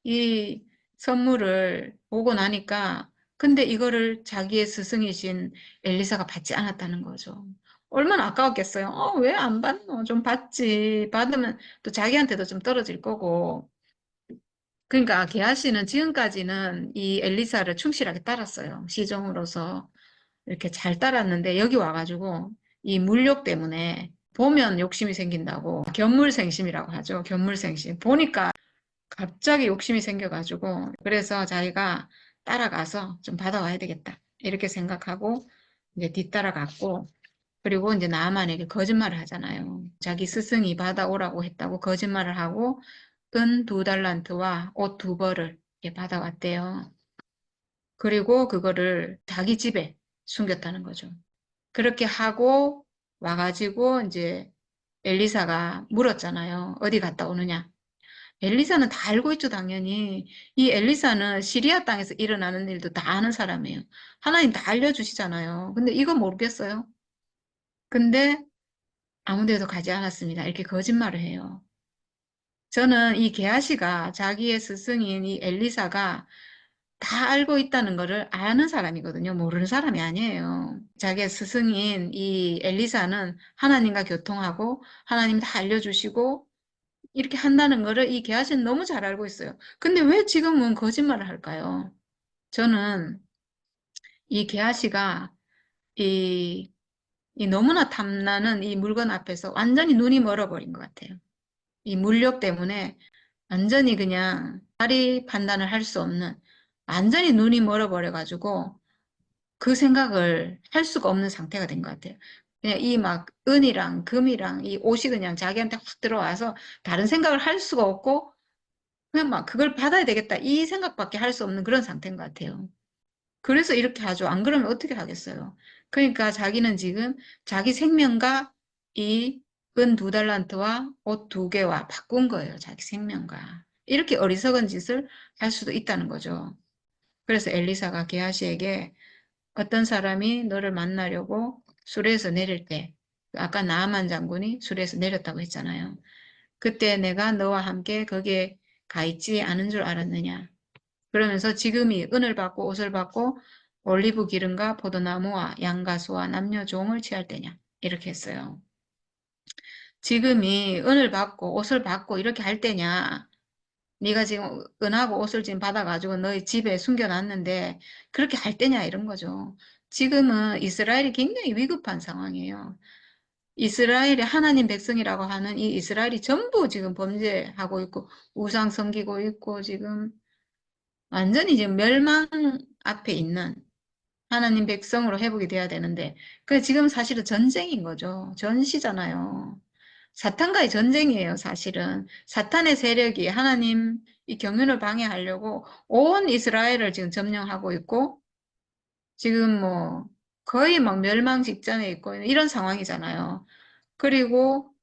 이 선물을 보고 나니까 근데 이거를 자기의 스승이신 엘리사가 받지 않았다는 거죠. 얼마나 아까웠겠어요. 왜 안 받노? 좀 받지. 받으면 또 자기한테도 좀 떨어질 거고. 그러니까 게하시는 지금까지는 이 엘리사를 충실하게 따랐어요. 시종으로서 이렇게 잘 따랐는데 여기 와가지고 이 물욕 때문에 보면 욕심이 생긴다고 견물생심이라고 하죠. 견물생심. 보니까 갑자기 욕심이 생겨가지고 그래서 자기가 따라가서 좀 받아와야 되겠다. 이렇게 생각하고 이제 뒤따라갔고 그리고 이제 나아만에게 거짓말을 하잖아요. 자기 스승이 받아오라고 했다고 거짓말을 하고 은 2달란트와 옷 2벌을 받아왔대요. 그리고 그거를 자기 집에 숨겼다는 거죠. 그렇게 하고 와가지고 이제 엘리사가 물었잖아요. 어디 갔다 오느냐. 엘리사는 다 알고 있죠, 당연히. 이 엘리사는 시리아 땅에서 일어나는 일도 다 아는 사람이에요. 하나님 다 알려주시잖아요. 근데 이거 모르겠어요. 근데 아무 데도 가지 않았습니다. 이렇게 거짓말을 해요. 저는 이 게하시가 자기의 스승인 이 엘리사가 다 알고 있다는 거를 아는 사람이거든요. 모르는 사람이 아니에요. 자기의 스승인 이 엘리사는 하나님과 교통하고 하나님 다 알려주시고 이렇게 한다는 거를 이 게하시는 너무 잘 알고 있어요. 근데 왜 지금은 거짓말을 할까요? 저는 이 게하시가 이, 이 너무나 탐나는 이 물건 앞에서 완전히 눈이 멀어버린 것 같아요. 이 물욕 때문에 완전히 그냥 다리 판단을 할 수 없는 완전히 눈이 멀어버려가지고 그 생각을 할 수가 없는 상태가 된 것 같아요. 그냥 이 막 은이랑 금이랑 이 옷이 그냥 자기한테 확 들어와서 다른 생각을 할 수가 없고 그냥 막 그걸 받아야 되겠다 이 생각밖에 할 수 없는 그런 상태인 것 같아요. 그래서 이렇게 하죠. 안 그러면 어떻게 하겠어요. 그러니까 자기는 지금 자기 생명과 이 은 2달란트와 옷 2개와 바꾼 거예요. 자기 생명과. 이렇게 어리석은 짓을 할 수도 있다는 거죠. 그래서 엘리사가 게하시에게 어떤 사람이 너를 만나려고 수레에서 내릴 때 아까 나아만 장군이 수레에서 내렸다고 했잖아요. 그때 내가 너와 함께 거기에 가 있지 않은 줄 알았느냐. 그러면서 지금이 은을 받고 옷을 받고 올리브 기름과 포도나무와 양가수와 남녀 종을 취할 때냐. 이렇게 했어요. 지금이 은을 받고 옷을 받고 이렇게 할 때냐. 네가 지금 은하고 옷을 지금 받아가지고 너희 집에 숨겨놨는데 그렇게 할 때냐 이런 거죠. 지금은 이스라엘이 굉장히 위급한 상황이에요. 이스라엘이 하나님 백성이라고 하는 이 이스라엘이 전부 지금 범죄하고 있고 우상 섬기고 있고 지금 완전히 지금 멸망 앞에 있는 하나님 백성으로 회복이 돼야 되는데 그 지금 사실은 전쟁인 거죠. 전시잖아요. 사탄과의 전쟁이에요, 사실은. 사탄의 세력이 하나님 이 경륜을 방해하려고 온 이스라엘을 지금 점령하고 있고, 지금 뭐 거의 막 멸망 직전에 있고 이런 상황이잖아요. 그리고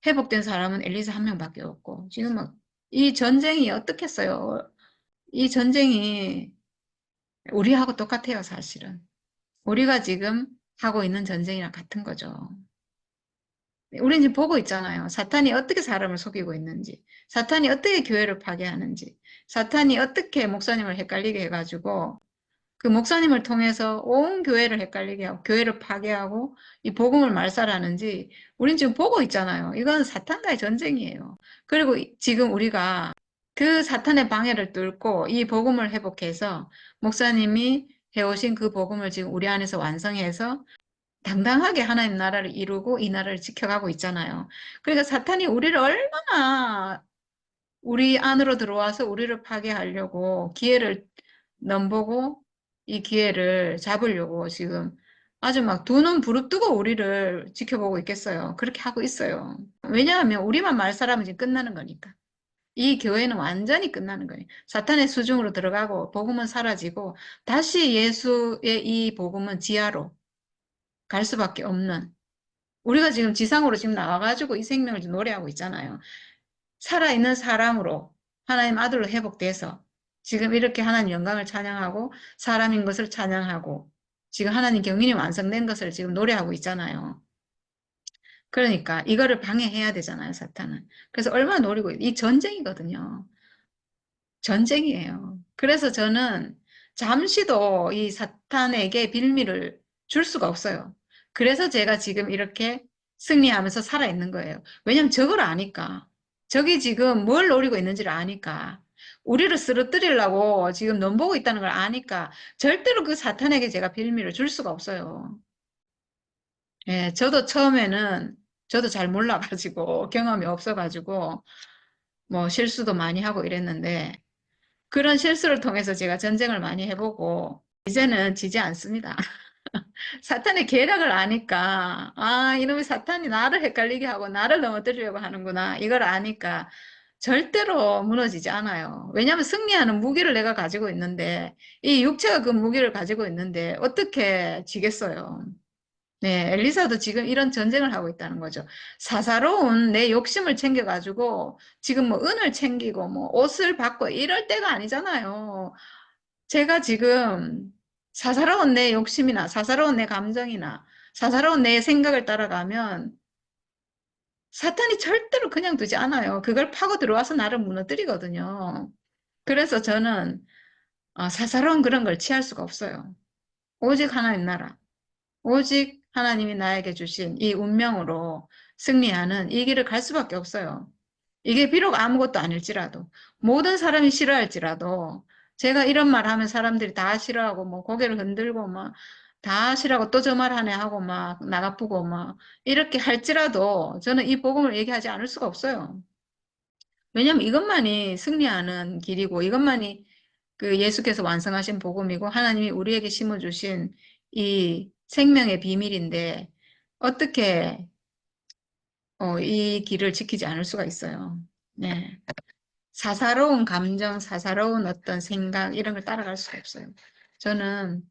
회복된 사람은 엘리사 한 명밖에 없고, 지금 막 이 전쟁이 어떻겠어요? 이 전쟁이 우리하고 똑같아요, 사실은. 우리가 지금 하고 있는 전쟁이랑 같은 거죠. 우리는 지금 보고 있잖아요. 사탄이 어떻게 사람을 속이고 있는지, 사탄이 어떻게 교회를 파괴하는지, 사탄이 어떻게 목사님을 헷갈리게 해가지고 그 목사님을 통해서 온 교회를 헷갈리게 하고 교회를 파괴하고 이 복음을 말살하는지 우린 지금 보고 있잖아요. 이건 사탄과의 전쟁이에요. 그리고 지금 우리가 그 사탄의 방해를 뚫고 이 복음을 회복해서 목사님이 해오신 그 복음을 지금 우리 안에서 완성해서 당당하게 하나님 나라를 이루고 이 나라를 지켜가고 있잖아요. 그러니까 사탄이 우리를 얼마나 우리 안으로 들어와서 우리를 파괴하려고 기회를 넘보고 이 기회를 잡으려고 지금 아주 막 두 눈 부릅뜨고 우리를 지켜보고 있겠어요. 그렇게 하고 있어요. 왜냐하면 우리만 말살하면 지금 끝나는 거니까. 이 교회는 완전히 끝나는 거예요. 사탄의 수중으로 들어가고 복음은 사라지고 다시 예수의 이 복음은 지하로 갈 수밖에 없는, 우리가 지금 지상으로 지금 나와가지고 이 생명을 지금 노래하고 있잖아요. 살아있는 사람으로 하나님 아들로 회복돼서 지금 이렇게 하나님 영광을 찬양하고 사람인 것을 찬양하고 지금 하나님 경륜이 완성된 것을 지금 노래하고 있잖아요. 그러니까 이거를 방해해야 되잖아요, 사탄은. 그래서 얼마나 노리고, 이 전쟁이거든요. 전쟁이에요. 그래서 저는 잠시도 이 사탄에게 빌미를 줄 수가 없어요. 그래서 제가 지금 이렇게 승리하면서 살아있는 거예요. 왜냐면 적을 아니까. 적이 지금 뭘 노리고 있는지를 아니까. 우리를 쓰러뜨리려고 지금 넘보고 있다는 걸 아니까 절대로 그 사탄에게 제가 빌미를 줄 수가 없어요. 예, 저도 처음에는 저도 잘 몰라가지고 경험이 없어가지고 뭐 실수도 많이 하고 이랬는데 그런 실수를 통해서 제가 전쟁을 많이 해보고 이제는 지지 않습니다. 사탄의 계략을 아니까 아 이놈의 사탄이 나를 헷갈리게 하고 나를 넘어뜨리려고 하는구나 이걸 아니까 절대로 무너지지 않아요. 왜냐하면 승리하는 무기를 내가 가지고 있는데 이 육체가 그 무기를 가지고 있는데 어떻게 지겠어요. 네, 엘리사도 지금 이런 전쟁을 하고 있다는 거죠. 사사로운 내 욕심을 챙겨가지고 지금 뭐 은을 챙기고 뭐 옷을 받고 이럴 때가 아니잖아요. 제가 지금 사사로운 내 욕심이나 사사로운 내 감정이나 사사로운 내 생각을 따라가면 사탄이 절대로 그냥 두지 않아요. 그걸 파고 들어와서 나를 무너뜨리거든요. 그래서 저는 사사로운 그런 걸 취할 수가 없어요. 오직 하나님 나라. 오직 하나님이 나에게 주신 이 운명으로 승리하는 이 길을 갈 수밖에 없어요. 이게 비록 아무것도 아닐지라도, 모든 사람이 싫어할지라도, 제가 이런 말 하면 사람들이 다 싫어하고, 뭐, 고개를 흔들고, 막, 다 싫어하고, 또 저 말 하네 하고, 막, 나가쁘고, 막, 이렇게 할지라도, 저는 이 복음을 얘기하지 않을 수가 없어요. 왜냐면 이것만이 승리하는 길이고, 이것만이 그 예수께서 완성하신 복음이고 하나님이 우리에게 심어주신 이 생명의 비밀인데 어떻게 이 길을 지키지 않을 수가 있어요. 네. 사사로운 감정, 사사로운 어떤 생각 이런 걸 따라갈 수가 없어요. 저는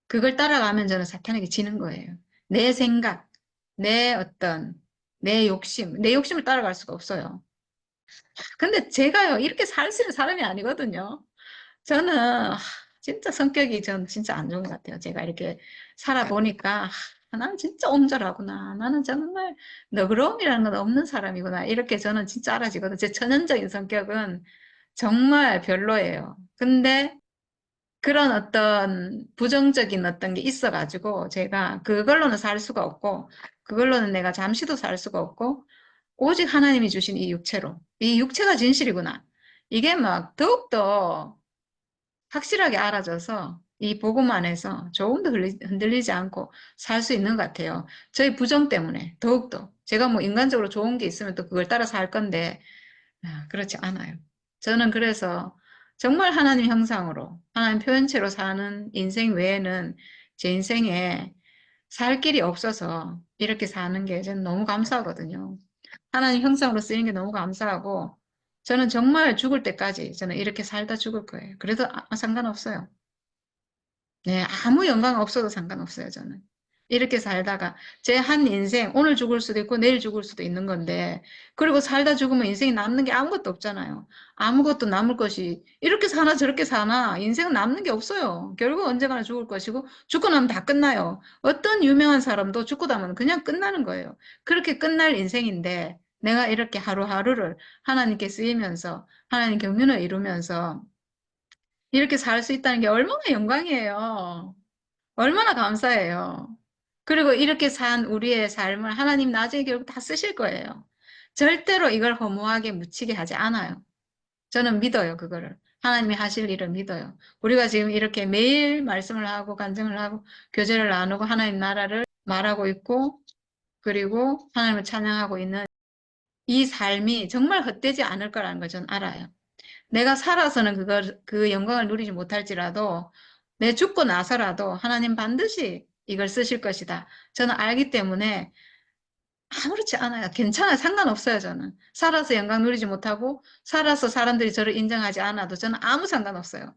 그걸 따라가면 저는 사탄에게 지는 거예요. 내 생각, 내 어떤 내 욕심을 따라갈 수가 없어요. 근데 제가요 이렇게 살 수 있는 사람이 아니거든요. 저는 진짜 성격이 전 진짜 안 좋은 것 같아요. 제가 이렇게 살아보니까 나는 진짜 옹졸하구나. 나는 정말 너그러움이라는 건 없는 사람이구나. 이렇게 저는 진짜 알아지거든요. 제 천연적인 성격은 정말 별로예요. 근데 그런 어떤 부정적인 어떤 게 있어가지고 제가 그걸로는 살 수가 없고 그걸로는 내가 잠시도 살 수가 없고 오직 하나님이 주신 이 육체로 이 육체가 진실이구나. 이게 막 더욱더 확실하게 알아져서 이 복음 안에서 조금도 흔들리지 않고 살 수 있는 것 같아요. 저희 부정 때문에 더욱더 제가 뭐 인간적으로 좋은 게 있으면 또 그걸 따라서 할 건데 그렇지 않아요. 저는 그래서 정말 하나님 형상으로 하나님 표현체로 사는 인생 외에는 제 인생에 살 길이 없어서 이렇게 사는 게 저는 너무 감사하거든요. 하나님 형상으로 쓰이는 게 너무 감사하고 저는 정말 죽을 때까지 저는 이렇게 살다 죽을 거예요. 그래도 상관없어요. 네, 아무 영광 없어도 상관없어요, 저는. 이렇게 살다가 제 한 인생 오늘 죽을 수도 있고 내일 죽을 수도 있는 건데 그리고 살다 죽으면 인생이 남는 게 아무것도 없잖아요. 아무것도 남을 것이 이렇게 사나 저렇게 사나 인생은 남는 게 없어요. 결국 언젠가는 죽을 것이고 죽고 나면 다 끝나요. 어떤 유명한 사람도 죽고 나면 그냥 끝나는 거예요. 그렇게 끝날 인생인데 내가 이렇게 하루하루를 하나님께 쓰이면서 하나님 경륜을 이루면서 이렇게 살 수 있다는 게 얼마나 영광이에요. 얼마나 감사해요. 그리고 이렇게 산 우리의 삶을 하나님 나중에 결국 다 쓰실 거예요. 절대로 이걸 허무하게 묻히게 하지 않아요. 저는 믿어요, 그거를. 하나님이 하실 일을 믿어요. 우리가 지금 이렇게 매일 말씀을 하고 간증을 하고 교제를 나누고 하나님 나라를 말하고 있고 그리고 하나님을 찬양하고 있는 이 삶이 정말 헛되지 않을 거라는 걸 저는 알아요. 내가 살아서는 그 영광을 누리지 못할지라도 내 죽고 나서라도 하나님 반드시 이걸 쓰실 것이다. 저는 알기 때문에 아무렇지 않아요. 괜찮아요. 상관없어요, 저는. 살아서 영광 누리지 못하고 살아서 사람들이 저를 인정하지 않아도 저는 아무 상관없어요.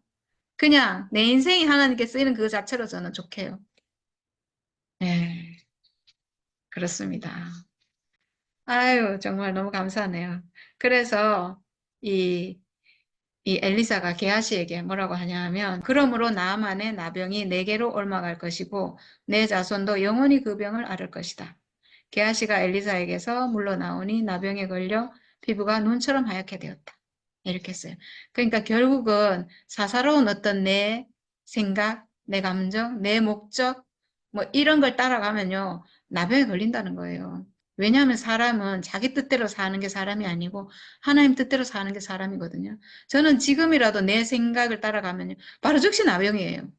그냥 내 인생이 하나님께 쓰이는 그 자체로 저는 좋게요. 네, 그렇습니다. 아유, 정말 너무 감사하네요. 그래서 이 엘리사가 게하시에게 뭐라고 하냐 하면 그러므로 나아만의 나병이 내게로 옮아갈 것이고 내 자손도 영원히 그 병을 앓을 것이다. 게하시가 엘리사에게서 물러나오니 나병에 걸려 피부가 눈처럼 하얗게 되었다. 이렇게 했어요. 그러니까 결국은 사사로운 어떤 내 생각, 내 감정, 내 목적 뭐 이런 걸 따라가면요. 나병에 걸린다는 거예요. 왜냐하면 사람은 자기 뜻대로 사는 게 사람이 아니고 하나님 뜻대로 사는 게 사람이거든요. 저는 지금이라도 내 생각을 따라가면요. 바로 즉시 나병이에요.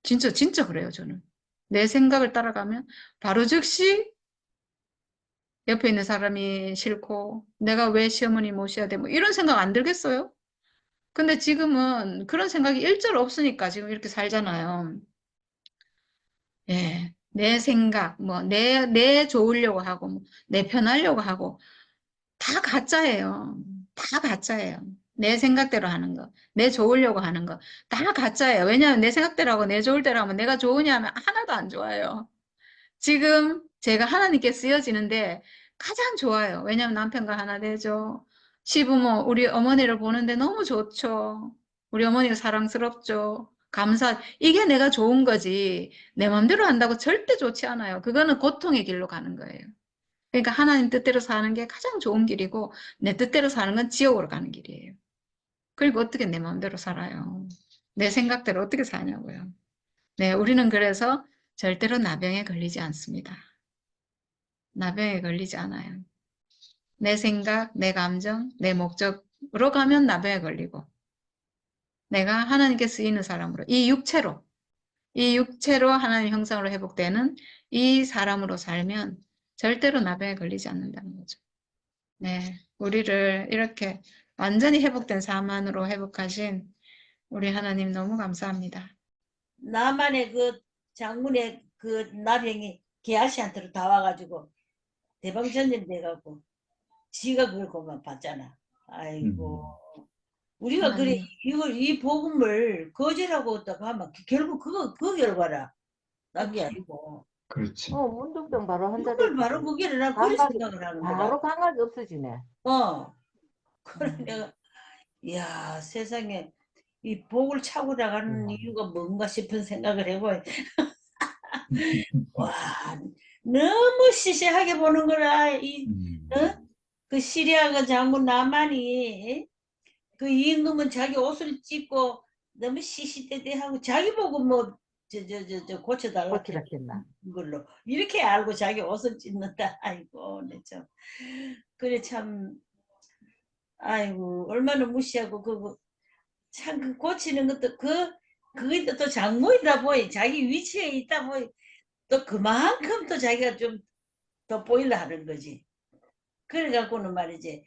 진짜 그래요, 저는. 내 생각을 따라가면 바로 즉시 옆에 있는 사람이 싫고 내가 왜 시어머니 모셔야 돼? 뭐 이런 생각 안 들겠어요? 근데 지금은 그런 생각이 일절 없으니까 지금 이렇게 살잖아요. 예. 내 생각, 뭐, 내 좋으려고 하고, 뭐, 내 편하려고 하고, 다 가짜예요. 다 가짜예요. 내 생각대로 하는 거, 내 좋으려고 하는 거, 다 가짜예요. 왜냐하면 내 생각대로 하고 내 좋을 대로 하면 내가 좋으냐 하면 하나도 안 좋아요. 지금 제가 하나님께 쓰여지는데 가장 좋아요. 왜냐하면 남편과 하나 되죠. 시부모, 우리 어머니를 보는데 너무 좋죠. 우리 어머니가 사랑스럽죠. 이게 내가 좋은 거지. 내 마음대로 한다고 절대 좋지 않아요. 그거는 고통의 길로 가는 거예요. 그러니까 하나님 뜻대로 사는 게 가장 좋은 길이고 내 뜻대로 사는 건 지옥으로 가는 길이에요. 그리고 어떻게 내 마음대로 살아요. 내 생각대로 어떻게 사냐고요. 네, 우리는 그래서 절대로 나병에 걸리지 않습니다. 나병에 걸리지 않아요. 내 생각, 내 감정, 내 목적으로 가면 나병에 걸리고 내가 하나님께 쓰이는 사람으로 이 육체로 하나님 형상으로 회복되는 이 사람으로 살면 절대로 나병에 걸리지 않는다는 거죠. 네, 우리를 이렇게 완전히 회복된 삶안으로 회복하신 우리 하나님 너무 감사합니다. 나만의 그 장문의 그 나병이 게하시한테로 다 와가지고 대방전염 돼갖고 지가 그걸 그만 봤잖아. 아이고 우리가 그래 하나님, 이걸 이 복음을 거절하고 딱 하면 결국 그 결과라 난 게 그렇죠. 아니고 그렇지. 문득병 바로 그걸 환자되지. 바로 그게를 난 그런 감각이 생각을 하는 거다. 바로 감각이 없어지네. 그래 내가 이야 세상에 이 복을 차고 나가는 이유가 뭔가 싶은 생각을 해봐요. 와 너무 시시하게 보는 거라 그 시리아 그 장군 나만이 그 임금은 자기 옷을 찢고 너무 시시때때하고 자기 보고 뭐 저 고쳐달라 고치라겠나. 걸로 이렇게 알고 자기 옷을 찢는다. 아이고 참 그래 참 아이고 얼마나 무시하고 참 그 고치는 것도 그게 또 장모이다 보이 자기 위치에 있다 보이 또 그만큼 또 자기가 좀 더 보이려 하는 거지. 그래 갖고는 말이지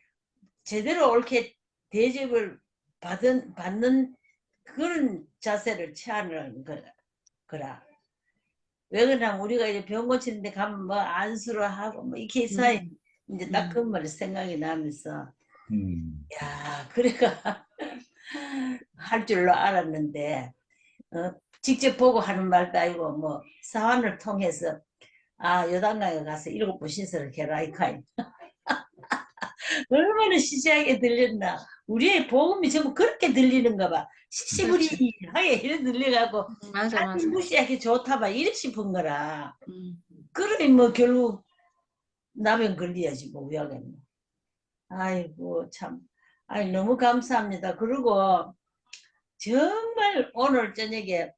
제대로 옳게 대접을 받는 그런 자세를 취하는 거라. 왜 그러냐면 우리가 이제 병 고치는데 가면 뭐 안수를 하고 뭐 이렇게 해서 이제 딱 그 말이 생각이 나면서 야, 그래가 할 줄로 알았는데 직접 보고 하는 말도 아니고 뭐 사안을 통해서 아 요단강에 가서 7번 신설을 해라 이카이 얼마나 시시하게 들렸나. 우리의 복음이 전부 그렇게 들리는가 봐. 시시부리하게 이래 들려가고 맞아, 자기 맞아. 무시하게 좋다 봐 이래 싶은 거라. 음. 그러니 뭐 결국 나면 걸려야지 뭐 우야겠노. 아이고 참. 아이 너무 감사합니다. 그리고 정말 오늘 저녁에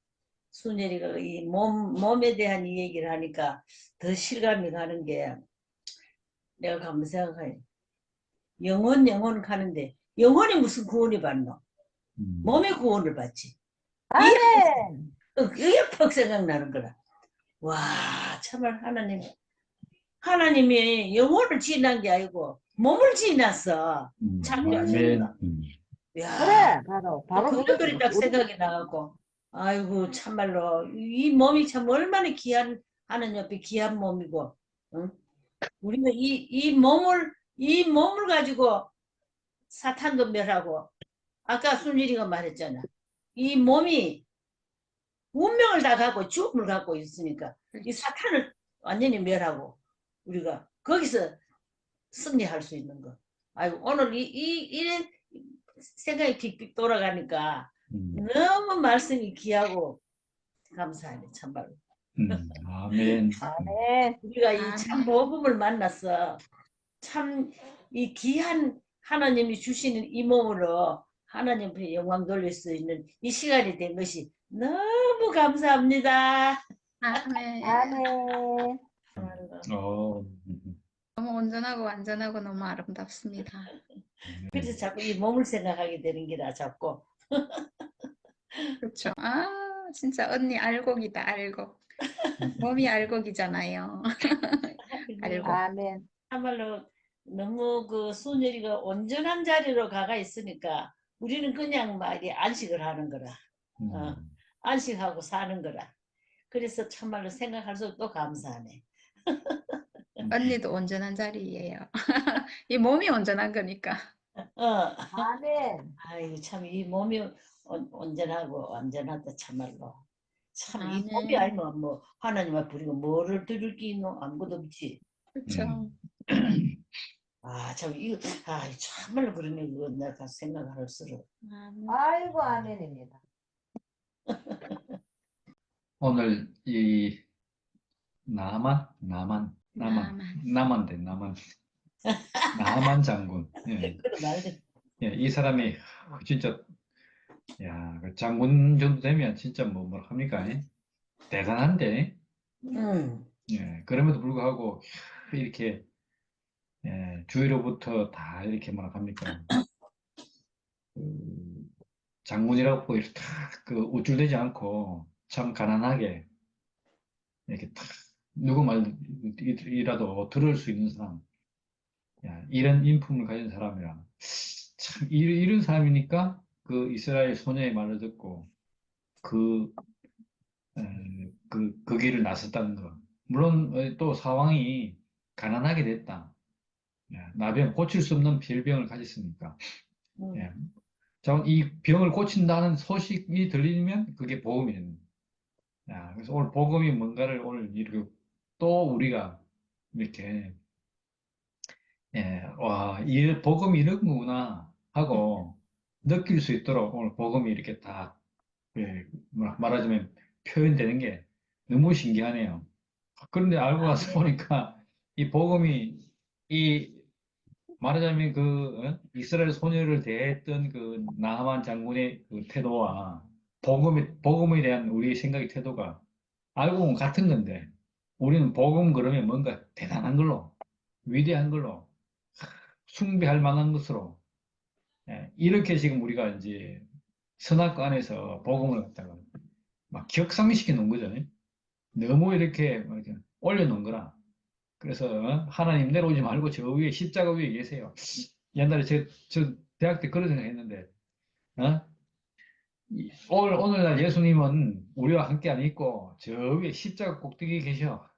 순열이가 이 몸에 대한 이 얘기를 하니까 더 실감이 가는 게 내가 가만 생각해. 영혼 가는데 영혼이 무슨 구원을 받노? 몸의 구원을 받지. 이게 아멘. 그게 퍽 생각나는 거라. 와 참말 하나님이 영혼을 지난 게 아니고 몸을 지났어. 창조하셨어. 아멘. 야, 그래, 바로 그런 그거지. 글이 딱 생각이 나갖고 아이고 참말로 이 몸이 참 얼마나 귀한 하나님 옆에 귀한 몸이고 응? 우리가 이 몸을 가지고 사탄도 멸하고 아까 순일이가 말했잖아. 이 몸이 운명을 다 갖고 죽음을 갖고 있으니까 이 사탄을 완전히 멸하고 우리가 거기서 승리할 수 있는 거. 아이고 오늘 이런 생각이 픽픽 돌아가니까 너무 말씀이 귀하고 감사하네 참말로. 아멘. 아멘. 우리가 이 참 복음을 만나서 참 이 귀한 하나님이 주시는 이 몸으로 하나님 앞에 영광 돌릴 수 있는 이 시간이 된 것이 너무 감사합니다. 아멘. 아멘. 어, 너무 온전하고 완전하고 너무 아름답습니다. 그래서 자꾸 이 몸을 생각하게 되는 게라 자꾸. 그렇죠. 아, 진짜 언니 알곡이다, 알곡. 몸이 알곡이잖아요. 알곡. 아멘. 참말로 너무 그 순열이가 온전한 자리로 가가 있으니까 우리는 그냥 막 이렇게 안식을 하는 거라. 안식하고 사는 거라. 그래서 참말로 생각할수록 또 감사하네. 언니도 온전한 자리예요. 이 몸이 온전한 거니까. 아멘. 아이고 참 이 몸이 온전하고 완전하다 참말로. 참 이 아멘. 몸이 아니면 뭐 하나님 앞에 우리가 뭐를 드릴 게 있노 아무것도 없지. 그렇죠. 아 참 이거 참말로 그러네 그거 내가 생각할수록. 아멘. 아이고, 아멘입니다. 오늘 이 나만 장군. 예. 그래 말대. 예, 이 사람이 진짜 야, 그 장군 정도 되면 진짜 뭐 합니까? 대단한데. 예, 그럼에도 불구하고 이렇게 주위로부터 다 이렇게 합니까? 장군이라고 이렇게 탁그 우쭐대지 않고 참 가난하게 이렇게 탁 누구 말이라도 들을 수 있는 사람, 야, 이런 인품을 가진 사람이라 참 이런 사람이니까 그 이스라엘 소녀의 말을 듣고 그 길을 나섰다는 거. 물론 또 상황이 가난하게 됐다. 나병 고칠 수 없는 별병을 가졌으니까. 예. 자, 이 병을 고친다는 소식이 들리면 그게 복음이 되는 거예요. 그래서 오늘 복음이 뭔가를 오늘 이렇게 또 우리가 이렇게 와, 이 복음이 이런 거구나 하고 느낄 수 있도록 오늘 복음이 이렇게 다 말하자면 표현되는 게 너무 신기하네요. 그런데 알고 와서 보니까 이 복음이 이 말하자면 이스라엘 소녀를 대했던 그 나하만 장군의 그 태도와 복음에 대한 우리의 생각의 태도가 알고 보면 같은 건데 우리는 복음 그러면 뭔가 대단한 걸로 위대한 걸로 숭배할 만한 것으로 이렇게 지금 우리가 이제 선악과 안에서 복음을 갖다가 막 격상시켜 놓은 거죠. 너무 이렇게 올려놓은 거라. 그래서 하나님 내려오지 말고 저 위에 십자가 위에 계세요. 옛날에 저 대학 때 그런 생각 했는데 오늘날 예수님은 우리와 함께 안 있고 저 위에 십자가 꼭대기에 계셔.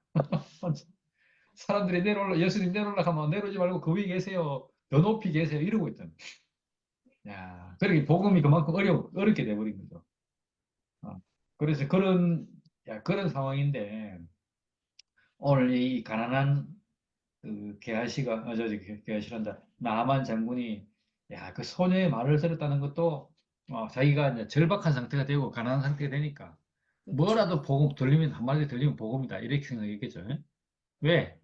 사람들이 내려올라, 예수님 내려올라 하면 내려오지 말고 그 위에 계세요. 더 높이 계세요. 이러고 있던. 야, 그러게 복음이 그만큼 어렵게 돼버린 거죠. 어, 그래서 그런 상황인데, 오늘 이 가난한 그 게하시란다. 나만 장군이, 야, 그 소녀의 말을 들었다는 것도, 자기가 이제 절박한 상태가 되고 가난한 상태가 되니까, 뭐라도 복음 들리면, 한마디 들리면 복음이다. 이렇게 생각했겠죠. 예? 왜?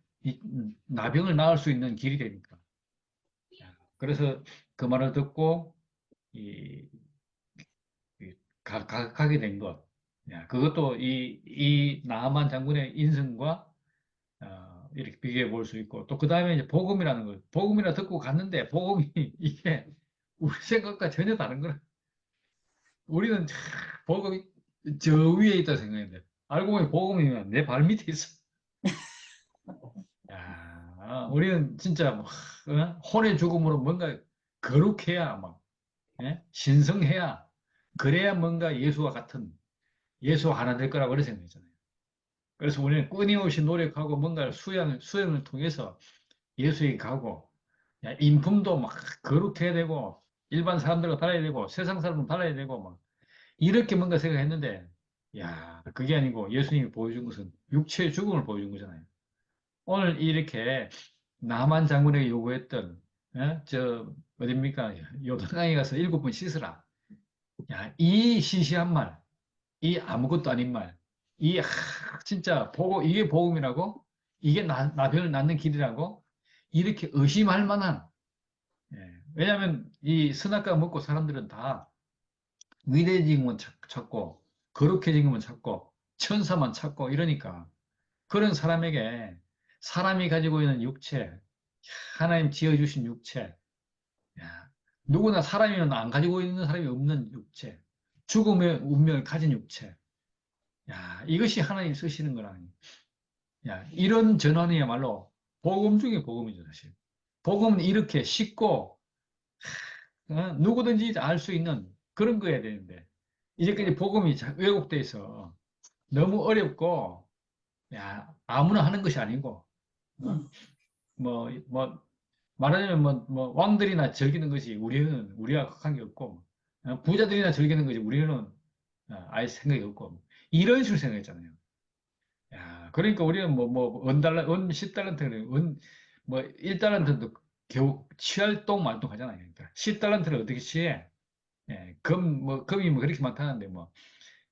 나병을 낳을 수 있는 길이 되니까. 야, 그래서 그 말을 듣고, 이, 가게 된 것. 야, 그것도 이 나아만 장군의 인성과 이렇게 비교해 볼 수 있고, 또 그 다음에 이제 복음이라는 거. 복음이라 듣고 갔는데, 복음이 이게 우리 생각과 전혀 다른 거라. 우리는 복음이 저 위에 있다 생각했는데, 알고 보니 복음이면 내 발 밑에 있어. 야, 우리는 진짜 뭐, 혼의 죽음으로 뭔가 거룩해야 막, 예? 신성해야, 그래야 뭔가 예수와 같은, 예수와 하나 될 거라고 그렇게 생각했잖아요. 그래서 우리는 끊임없이 노력하고 뭔가 수행을 통해서 예수에게 가고, 야, 인품도 막 거룩해야 되고, 일반 사람들과 달라야 되고, 세상 사람과 달라야 되고, 막, 이렇게 뭔가 생각했는데, 야, 그게 아니고 예수님이 보여준 것은 육체의 죽음을 보여준 거잖아요. 오늘 이렇게 나만 장군에게 요구했던, 어딥니까? 요단강에 가서 7번 씻으라. 야, 이 시시한 말, 이 아무것도 아닌 말, 진짜 이게 복음이라고? 이게 나병을 낫는 길이라고? 이렇게 의심할 만한, 왜냐하면 이 선악과 먹고 사람들은 다 위대해진 것만 찾고, 거룩해진 것만 찾고, 천사만 찾고 이러니까 그런 사람에게 사람이 가지고 있는 육체, 하나님 지어주신 육체, 야, 누구나 사람이면 안 가지고 있는 사람이 없는 육체, 죽음의 운명을 가진 육체, 야, 이것이 하나님 쓰시는 거라니. 야, 이런 전환이야말로 복음 중에 복음이죠, 사실. 복음은 이렇게 쉽고, 누구든지 알 수 있는 그런 거야 되는데, 이제까지 복음이 왜곡돼 있어. 너무 어렵고, 야, 아무나 하는 것이 아니고, 어? 뭐, 말하자면 왕들이나 즐기는 것이 우리와 관계 없고, 부자들이나 즐기는 것이 우리는 아예 생각이 없고, 이런 식으로 생각했잖아요. 야, 그러니까 우리는 은 10달란트, 뭐 1달란트도 겨우 취할 똥 말똥 하잖아요. 그러니까 10달란트를 어떻게 취해? 예, 금이 뭐 그렇게 많다는데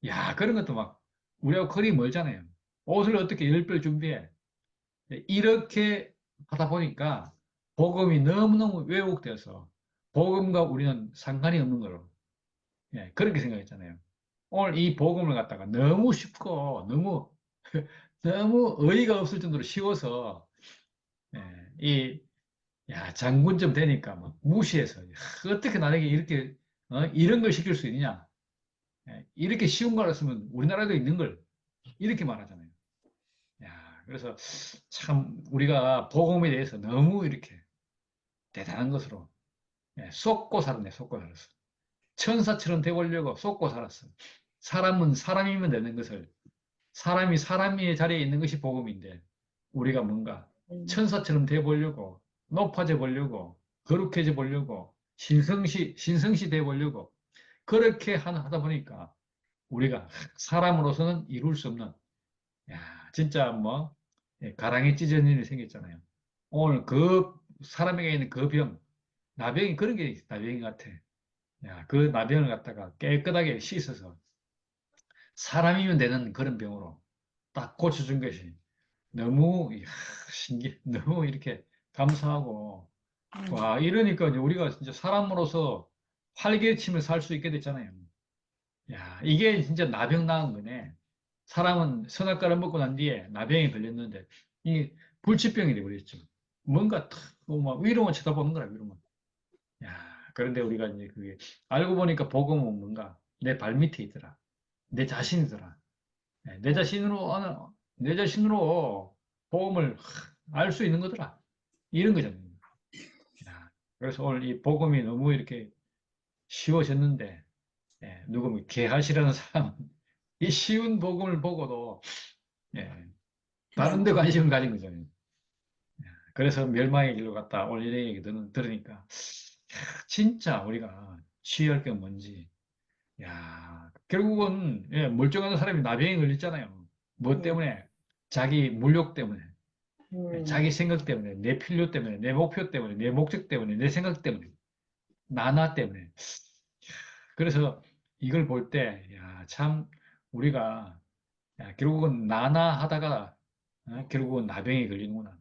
야, 그런 것도 막 우리하고 거리 멀잖아요. 옷을 어떻게 10벌 준비해? 예, 이렇게 하다 보니까 복음이 너무너무 왜곡되어서 복음과 우리는 상관이 없는 거로, 예, 그렇게 생각했잖아요. 오늘 이 복음을 갖다가 너무 쉽고 너무 어이가 없을 정도로 쉬워서, 예, 야, 장군쯤 되니까 막 무시해서 어떻게 나에게 이런 걸 시킬 수 있느냐? 예, 이렇게 쉬운 걸 했으면 우리나라도 있는 걸 이렇게 말하잖아요. 야, 그래서 참 우리가 복음에 대해서 너무 이렇게 대단한 것으로, 쏟고 살았네, 쏟고 살았어. 천사처럼 되보려고 쏟고 살았어. 사람은 사람이면 되는 것을, 사람이 사람의 자리에 있는 것이 복음인데, 우리가 뭔가 천사처럼 되보려고, 높아져 보려고, 거룩해져 보려고, 신성시 되보려고, 그렇게 하다 보니까 우리가 사람으로서는 이룰 수 없는, 야, 진짜 가랑이 찢어진 일이 생겼잖아요. 오늘 그 사람에게 있는 그 병, 나병이 그런 게 나병인 것 같아. 야, 그 나병을 갖다가 깨끗하게 씻어서 사람이면 되는 그런 병으로 딱 고쳐준 것이 너무 너무 이렇게 감사하고, 와, 이러니까 이제 우리가 진짜 사람으로서 활개치며 살 수 있게 됐잖아요. 야, 이게 진짜 나병 나은 거네. 사람은 선악과를 먹고 난 뒤에 나병이 걸렸는데, 이 불치병이 돼버렸죠. 뭔가 막 위로만 쳐다보는 거라, 위로만. 야, 그런데 우리가 이제 그게 알고 보니까 복음은 뭔가 내 발밑에 있더라. 내 자신이더라. 내 자신으로 복음을 알 수 있는 거더라. 이런 거잖아요. 야, 그래서 오늘 이 복음이 너무 이렇게 쉬워졌는데, 누구면 개하시라는 사람은 이 쉬운 복음을 보고도, 예, 다른 데 관심을 가진 거잖아요. 그래서 멸망의 길로 갔다 오늘 이런 얘기 들으니까 진짜 우리가 취할 게 뭔지. 야, 결국은 예, 멀쩡한 사람이 나병에 걸렸잖아요. 뭐 음, 때문에? 자기 물욕 때문에, 예, 음, 자기 생각 때문에, 내 필요 때문에, 내 목표 때문에, 내 목적 때문에, 내 생각 때문에, 나나 때문에. 그래서 이걸 볼 때, 야, 참 우리가 야, 결국은 나나 하다가 결국은 나병에 걸리는구나.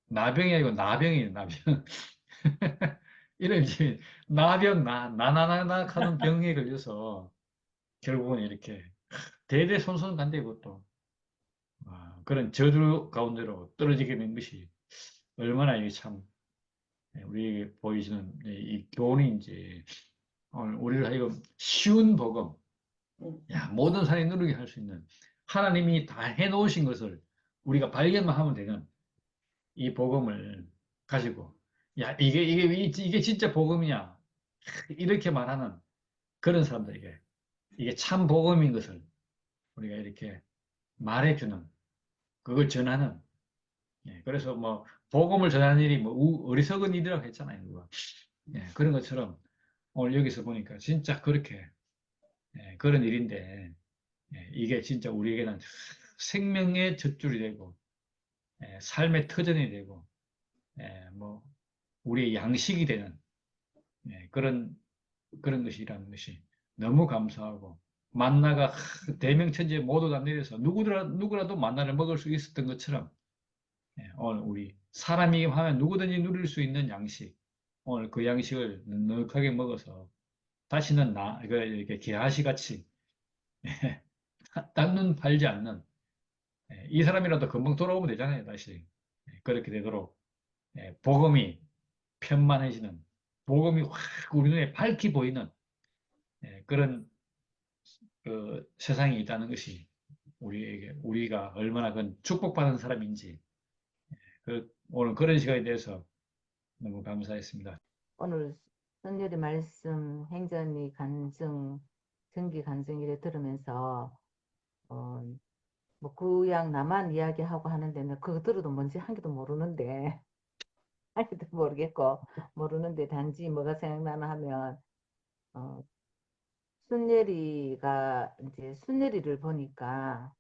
나병이 아니고 나병이에요, 나병. 이런 이제 나병, 나나나나 하는 병에 걸려서 결국은 이렇게 대대손손 간다 이것도. 그런 저주 가운데로 떨어지게 된 것이 얼마나 이게 참 우리에게 보이시는 이 교훈인지 오늘 우리를 하여금 쉬운 복음, 음, 야, 모든 사람이 누리게 할 수 있는 하나님이 다 해놓으신 것을 우리가 발견만 하면 되는 이 복음을 가지고 야, 이게 진짜 복음이야. 이렇게 말하는 그런 사람들에게 이게 참 복음인 것을 우리가 이렇게 말해주는 그걸 전하는 그래서 뭐 복음을 전하는 일이 뭐 어리석은 일이라고 했잖아요. 누가. 그런 것처럼 오늘 여기서 보니까 진짜 그렇게 그런 일인데 이게 진짜 우리에게는 생명의 젖줄이 되고 삶의 터전이 되고 뭐 우리의 양식이 되는 그런 것이라는 것이 너무 감사하고 만나가 대명천지에 모두 다 내려서 누구라도 만나를 먹을 수 있었던 것처럼 오늘 우리 사람이 하면 누구든지 누릴 수 있는 양식 오늘 그 양식을 넉넉하게 먹어서 다시는 이렇게 개아시 같이 딴눈 팔지 않는 이 사람이라도 금방 돌아오면 되잖아요 다시 그렇게 되도록 복음이 편만해지는 복음이 확 우리 눈에 밝히 보이는 그런 그 세상이 있다는 것이 우리가 얼마나 그 축복받은 사람인지 오늘 그런 시간에 대해서 너무 감사했습니다. 오늘 선율이 말씀 행전이 간증 전기 간증 이래 들으면서 뭐 구약 나만 이야기하고 하는데 는 그거 들어도 뭔지 한 개도 모르는데 한 개도 모르겠고 모르는데 단지 뭐가 생각나나 하면 어, 순례리가 이제 순례리를 보니까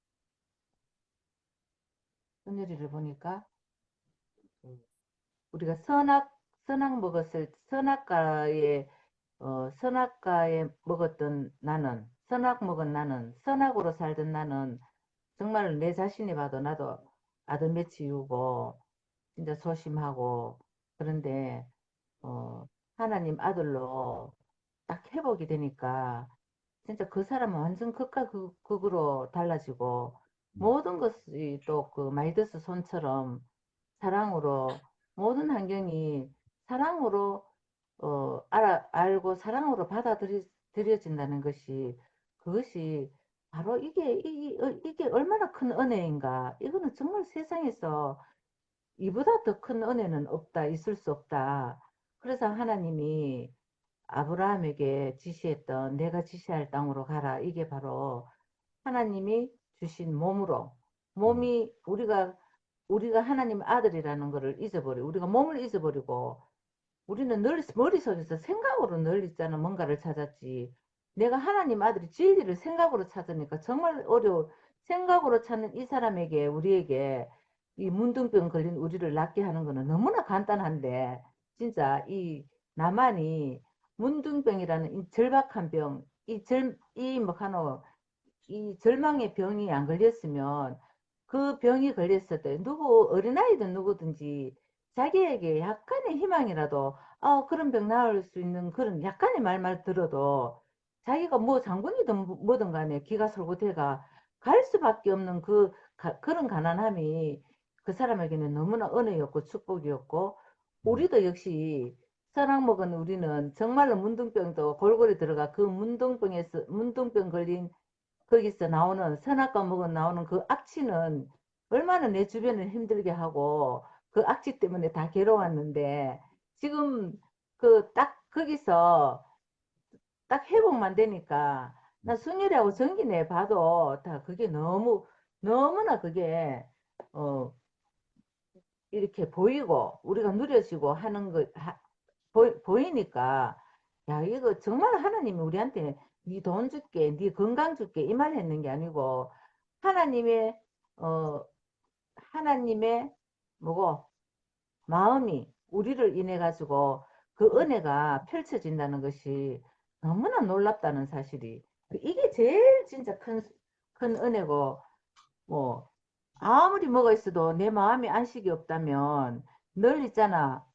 우리가 선악 먹었을 선악과에 먹었던 나는 선악 먹은 나는 선악으로 살던 나는 정말 내 자신이 봐도 나도 아들매 치우고 진짜 소심하고 그런데 어, 하나님 아들로 딱 회복이 되니까 진짜 그 사람은 완전 극과 극으로 달라지고 모든 것이 또 그 마이더스 손처럼 사랑으로 모든 환경이 사랑으로 알고 사랑으로 받아들여진다는 것이 그것이 바로 이게 얼마나 큰 은혜인가. 이거는 정말 세상에서 이보다 더 큰 은혜는 없다, 있을 수 없다. 그래서 하나님이 아브라함에게 지시했던 내가 지시할 땅으로 가라. 이게 바로 하나님이 주신 몸이 우리가 하나님 아들이라는 것을 우리가 몸을 잊어버리고 우리는 늘 머릿속에서 생각으로 늘 있잖아. 뭔가를 찾았지. 내가 하나님 아들이 진리를 생각으로 찾으니까 정말 어려워. 생각으로 찾는 이 사람에게 우리에게 이 문둥병 걸린 우리를 낫게 하는 거는 너무나 간단한데 진짜 이 나만이 문둥병이라는 이 절박한 병, 이 절망의 병이 안 걸렸으면 그 병이 걸렸을 때 어린아이든 누구든지 자기에게 약간의 희망이라도 그런 병 나을 수 있는 그런 약간의 말만 들어도 자기가 뭐 장군이든 뭐든 간에 기가 솔깃해가 갈 수밖에 없는 그런 가난함이 그 사람에게는 너무나 은혜였고 축복이었고 우리도 역시 선악 먹은 우리는 정말로 문둥병도 골골이 들어가 그 문둥병 걸린 거기서 나오는 선악과 먹은 나오는 그 악취는 얼마나 내 주변을 힘들게 하고 그 악취 때문에 다 괴로웠는데 지금 그 딱 거기서 딱 회복만 되니까 나 순일하고 정기내 봐도 다 그게 너무나 그게 어 이렇게 보이고 우리가 누려지고 하는 거 보이니까 야 이거 정말 하나님이 우리한테 네 돈 줄게, 네 건강 줄게 이 말 했는 게 아니고 하나님의 하나님의 뭐고 마음이 우리를 인해 가지고 그 은혜가 펼쳐진다는 것이 너무나 놀랍다는 사실이 이게 제일 진짜 큰 은혜고 뭐 아무리 뭐가 있어도 내 마음이 안식이 없다면 늘 있잖아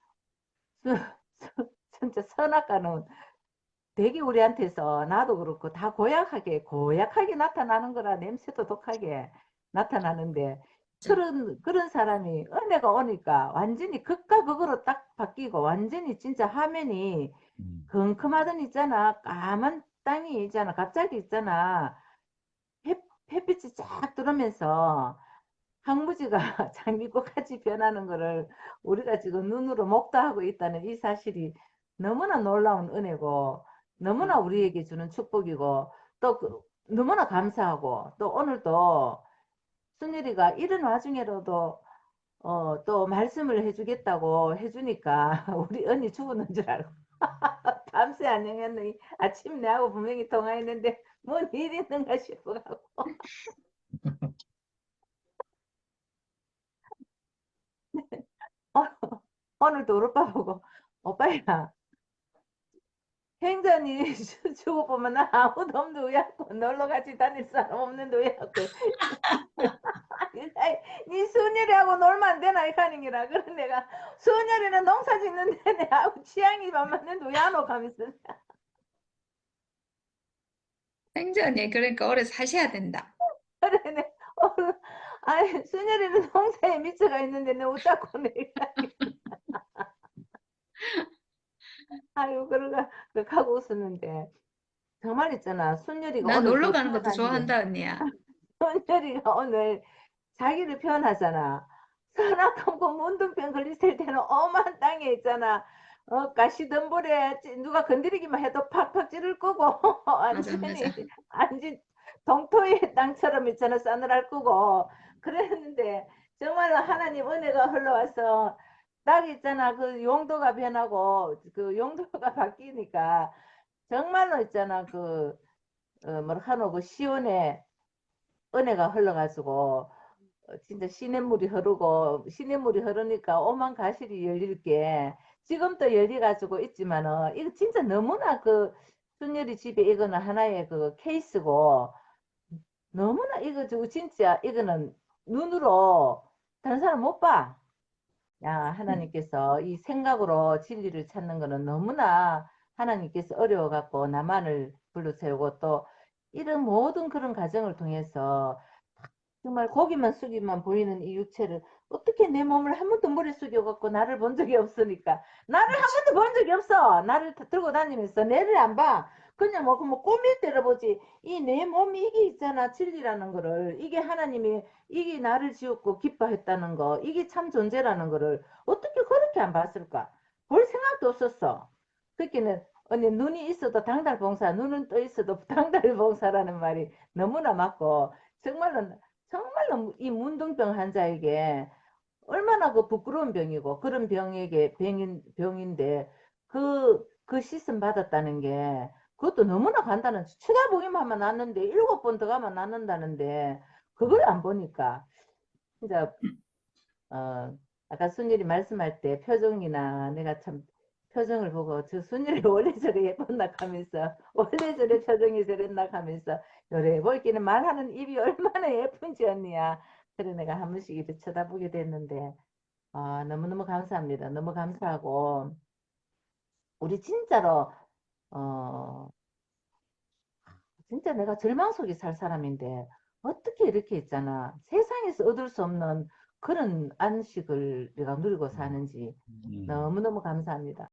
진짜 선악과는 되게 우리한테서 나도 그렇고 다 고약하게 나타나는 거라 냄새도 독하게 나타나는데 그런 사람이 은혜가 오니까 완전히 극과 극으로 딱 바뀌고 완전히 진짜 화면이 컴컴하던 있잖아 까만 땅이 있잖아 갑자기 있잖아 햇빛이 쫙 들어오면서 황무지가 장미꽃같이 변하는 거를 우리가 지금 눈으로 목도하고 있다는 이 사실이 너무나 놀라운 은혜고 너무나 우리에게 주는 축복이고 또 너무나 감사하고 또 오늘도 순일이가 이런 와중에라도 또 말씀을 해주겠다고 해주니까 우리 언니 죽었는 줄 알고 밤새 안녕했더니 아침 내하고 분명히 통화했는데 뭔 일 있는가 싶어가고 오늘도 우리 오빠 보고 오빠야 행전이 주고 보면 나 아무도 없는데 왜 자꾸 놀러 같이 다닐 사람 없는데 왜 자꾸 니 순열이하고 놀면 안 되나 이 하는기라 그런 내가 순열이는 농사 짓는데 내하고 취향이 안 맞는데 왜 안 오고 하면서 생전에 그러니까 오래 사셔야 된다. 그래 내 아니 순열이는 농사에 미쳐가 있는데 내 어쩌고 내가 아유 그러가 하고 웃었는데 정말 있잖아 순열이가 나 오늘 놀러 또 가는 것도 태어났는데 좋아한다, 언니야. 순열이가 오늘 자기를 표현하잖아. 산악하고 문둥병 걸렸을 때는 엄한 땅에 있잖아. 가시덤불에 누가 건드리기만 해도 팍팍 찌를 거고 맞아, 맞아. 완전 동토의 땅처럼 있잖아. 싸늘할 거고 그랬는데 정말로 하나님 은혜가 흘러와서 딱 있잖아. 그 용도가 변하고 그 용도가 바뀌니까 정말로 있잖아. 뭐라 하노 그 시온의 은혜가 흘러가지고 진짜 시냇물이 흐르고 시냇물이 흐르니까 오만 가실이 열릴 게 지금도 열려가지고 있지만은 이거 진짜 너무나 그 순열이 집에 이거는 하나의 그 케이스고 너무나 이거 저 진짜 이거는 눈으로 다른 사람 못 봐. 야 하나님께서 이 생각으로 진리를 찾는 거는 너무나 하나님께서 어려워갖고 나만을 불러세우고 또 이런 모든 그런 과정을 통해서 정말 고기만 숙이만 보이는 이 육체를 어떻게 내 몸을 한 번도 머리 숙여갖고 나를 본 적이 없으니까 나를 한 번도 본 적이 없어. 나를 들고 다니면서 내를 안 봐. 그냥 뭐 꼬밀 때려 보지. 이 내 몸이 이게 있잖아 진리라는 거를 이게 하나님이 이게 나를 지었고 기뻐했다는 거 이게 참 존재라는 거를 어떻게 그렇게 안 봤을까? 볼 생각도 없었어. 그렇게는 언니 눈이 있어도 당달봉사 눈은 떠 있어도 당달봉사라는 말이 너무나 맞고 정말로 이 문둥병 환자에게 얼마나 그 부끄러운 병이고 그런 병인데 그 시씀 받았다는 게 그것도 너무나 간단한 쳐다보기만 하면 낫는데 7번 더 가면 낫는다는데 그걸 안 보니까 진짜 아까 순일이 말씀할 때 표정이나 내가 참 표정을 보고 저 순일이 원래 저래 예뻤나 하면서 원래 저래 표정이 저랬나 하면서 요래 보이기는 말하는 입이 얼마나 예쁜지 언니야. 그래 내가 한 번씩 이렇게 쳐다보게 됐는데 너무너무 감사합니다. 너무 감사하고 우리 진짜로 어 진짜 내가 절망 속에 살 사람인데 어떻게 이렇게 있잖아. 세상에서 얻을 수 없는 그런 안식을 내가 누리고 사는지 너무너무 감사합니다.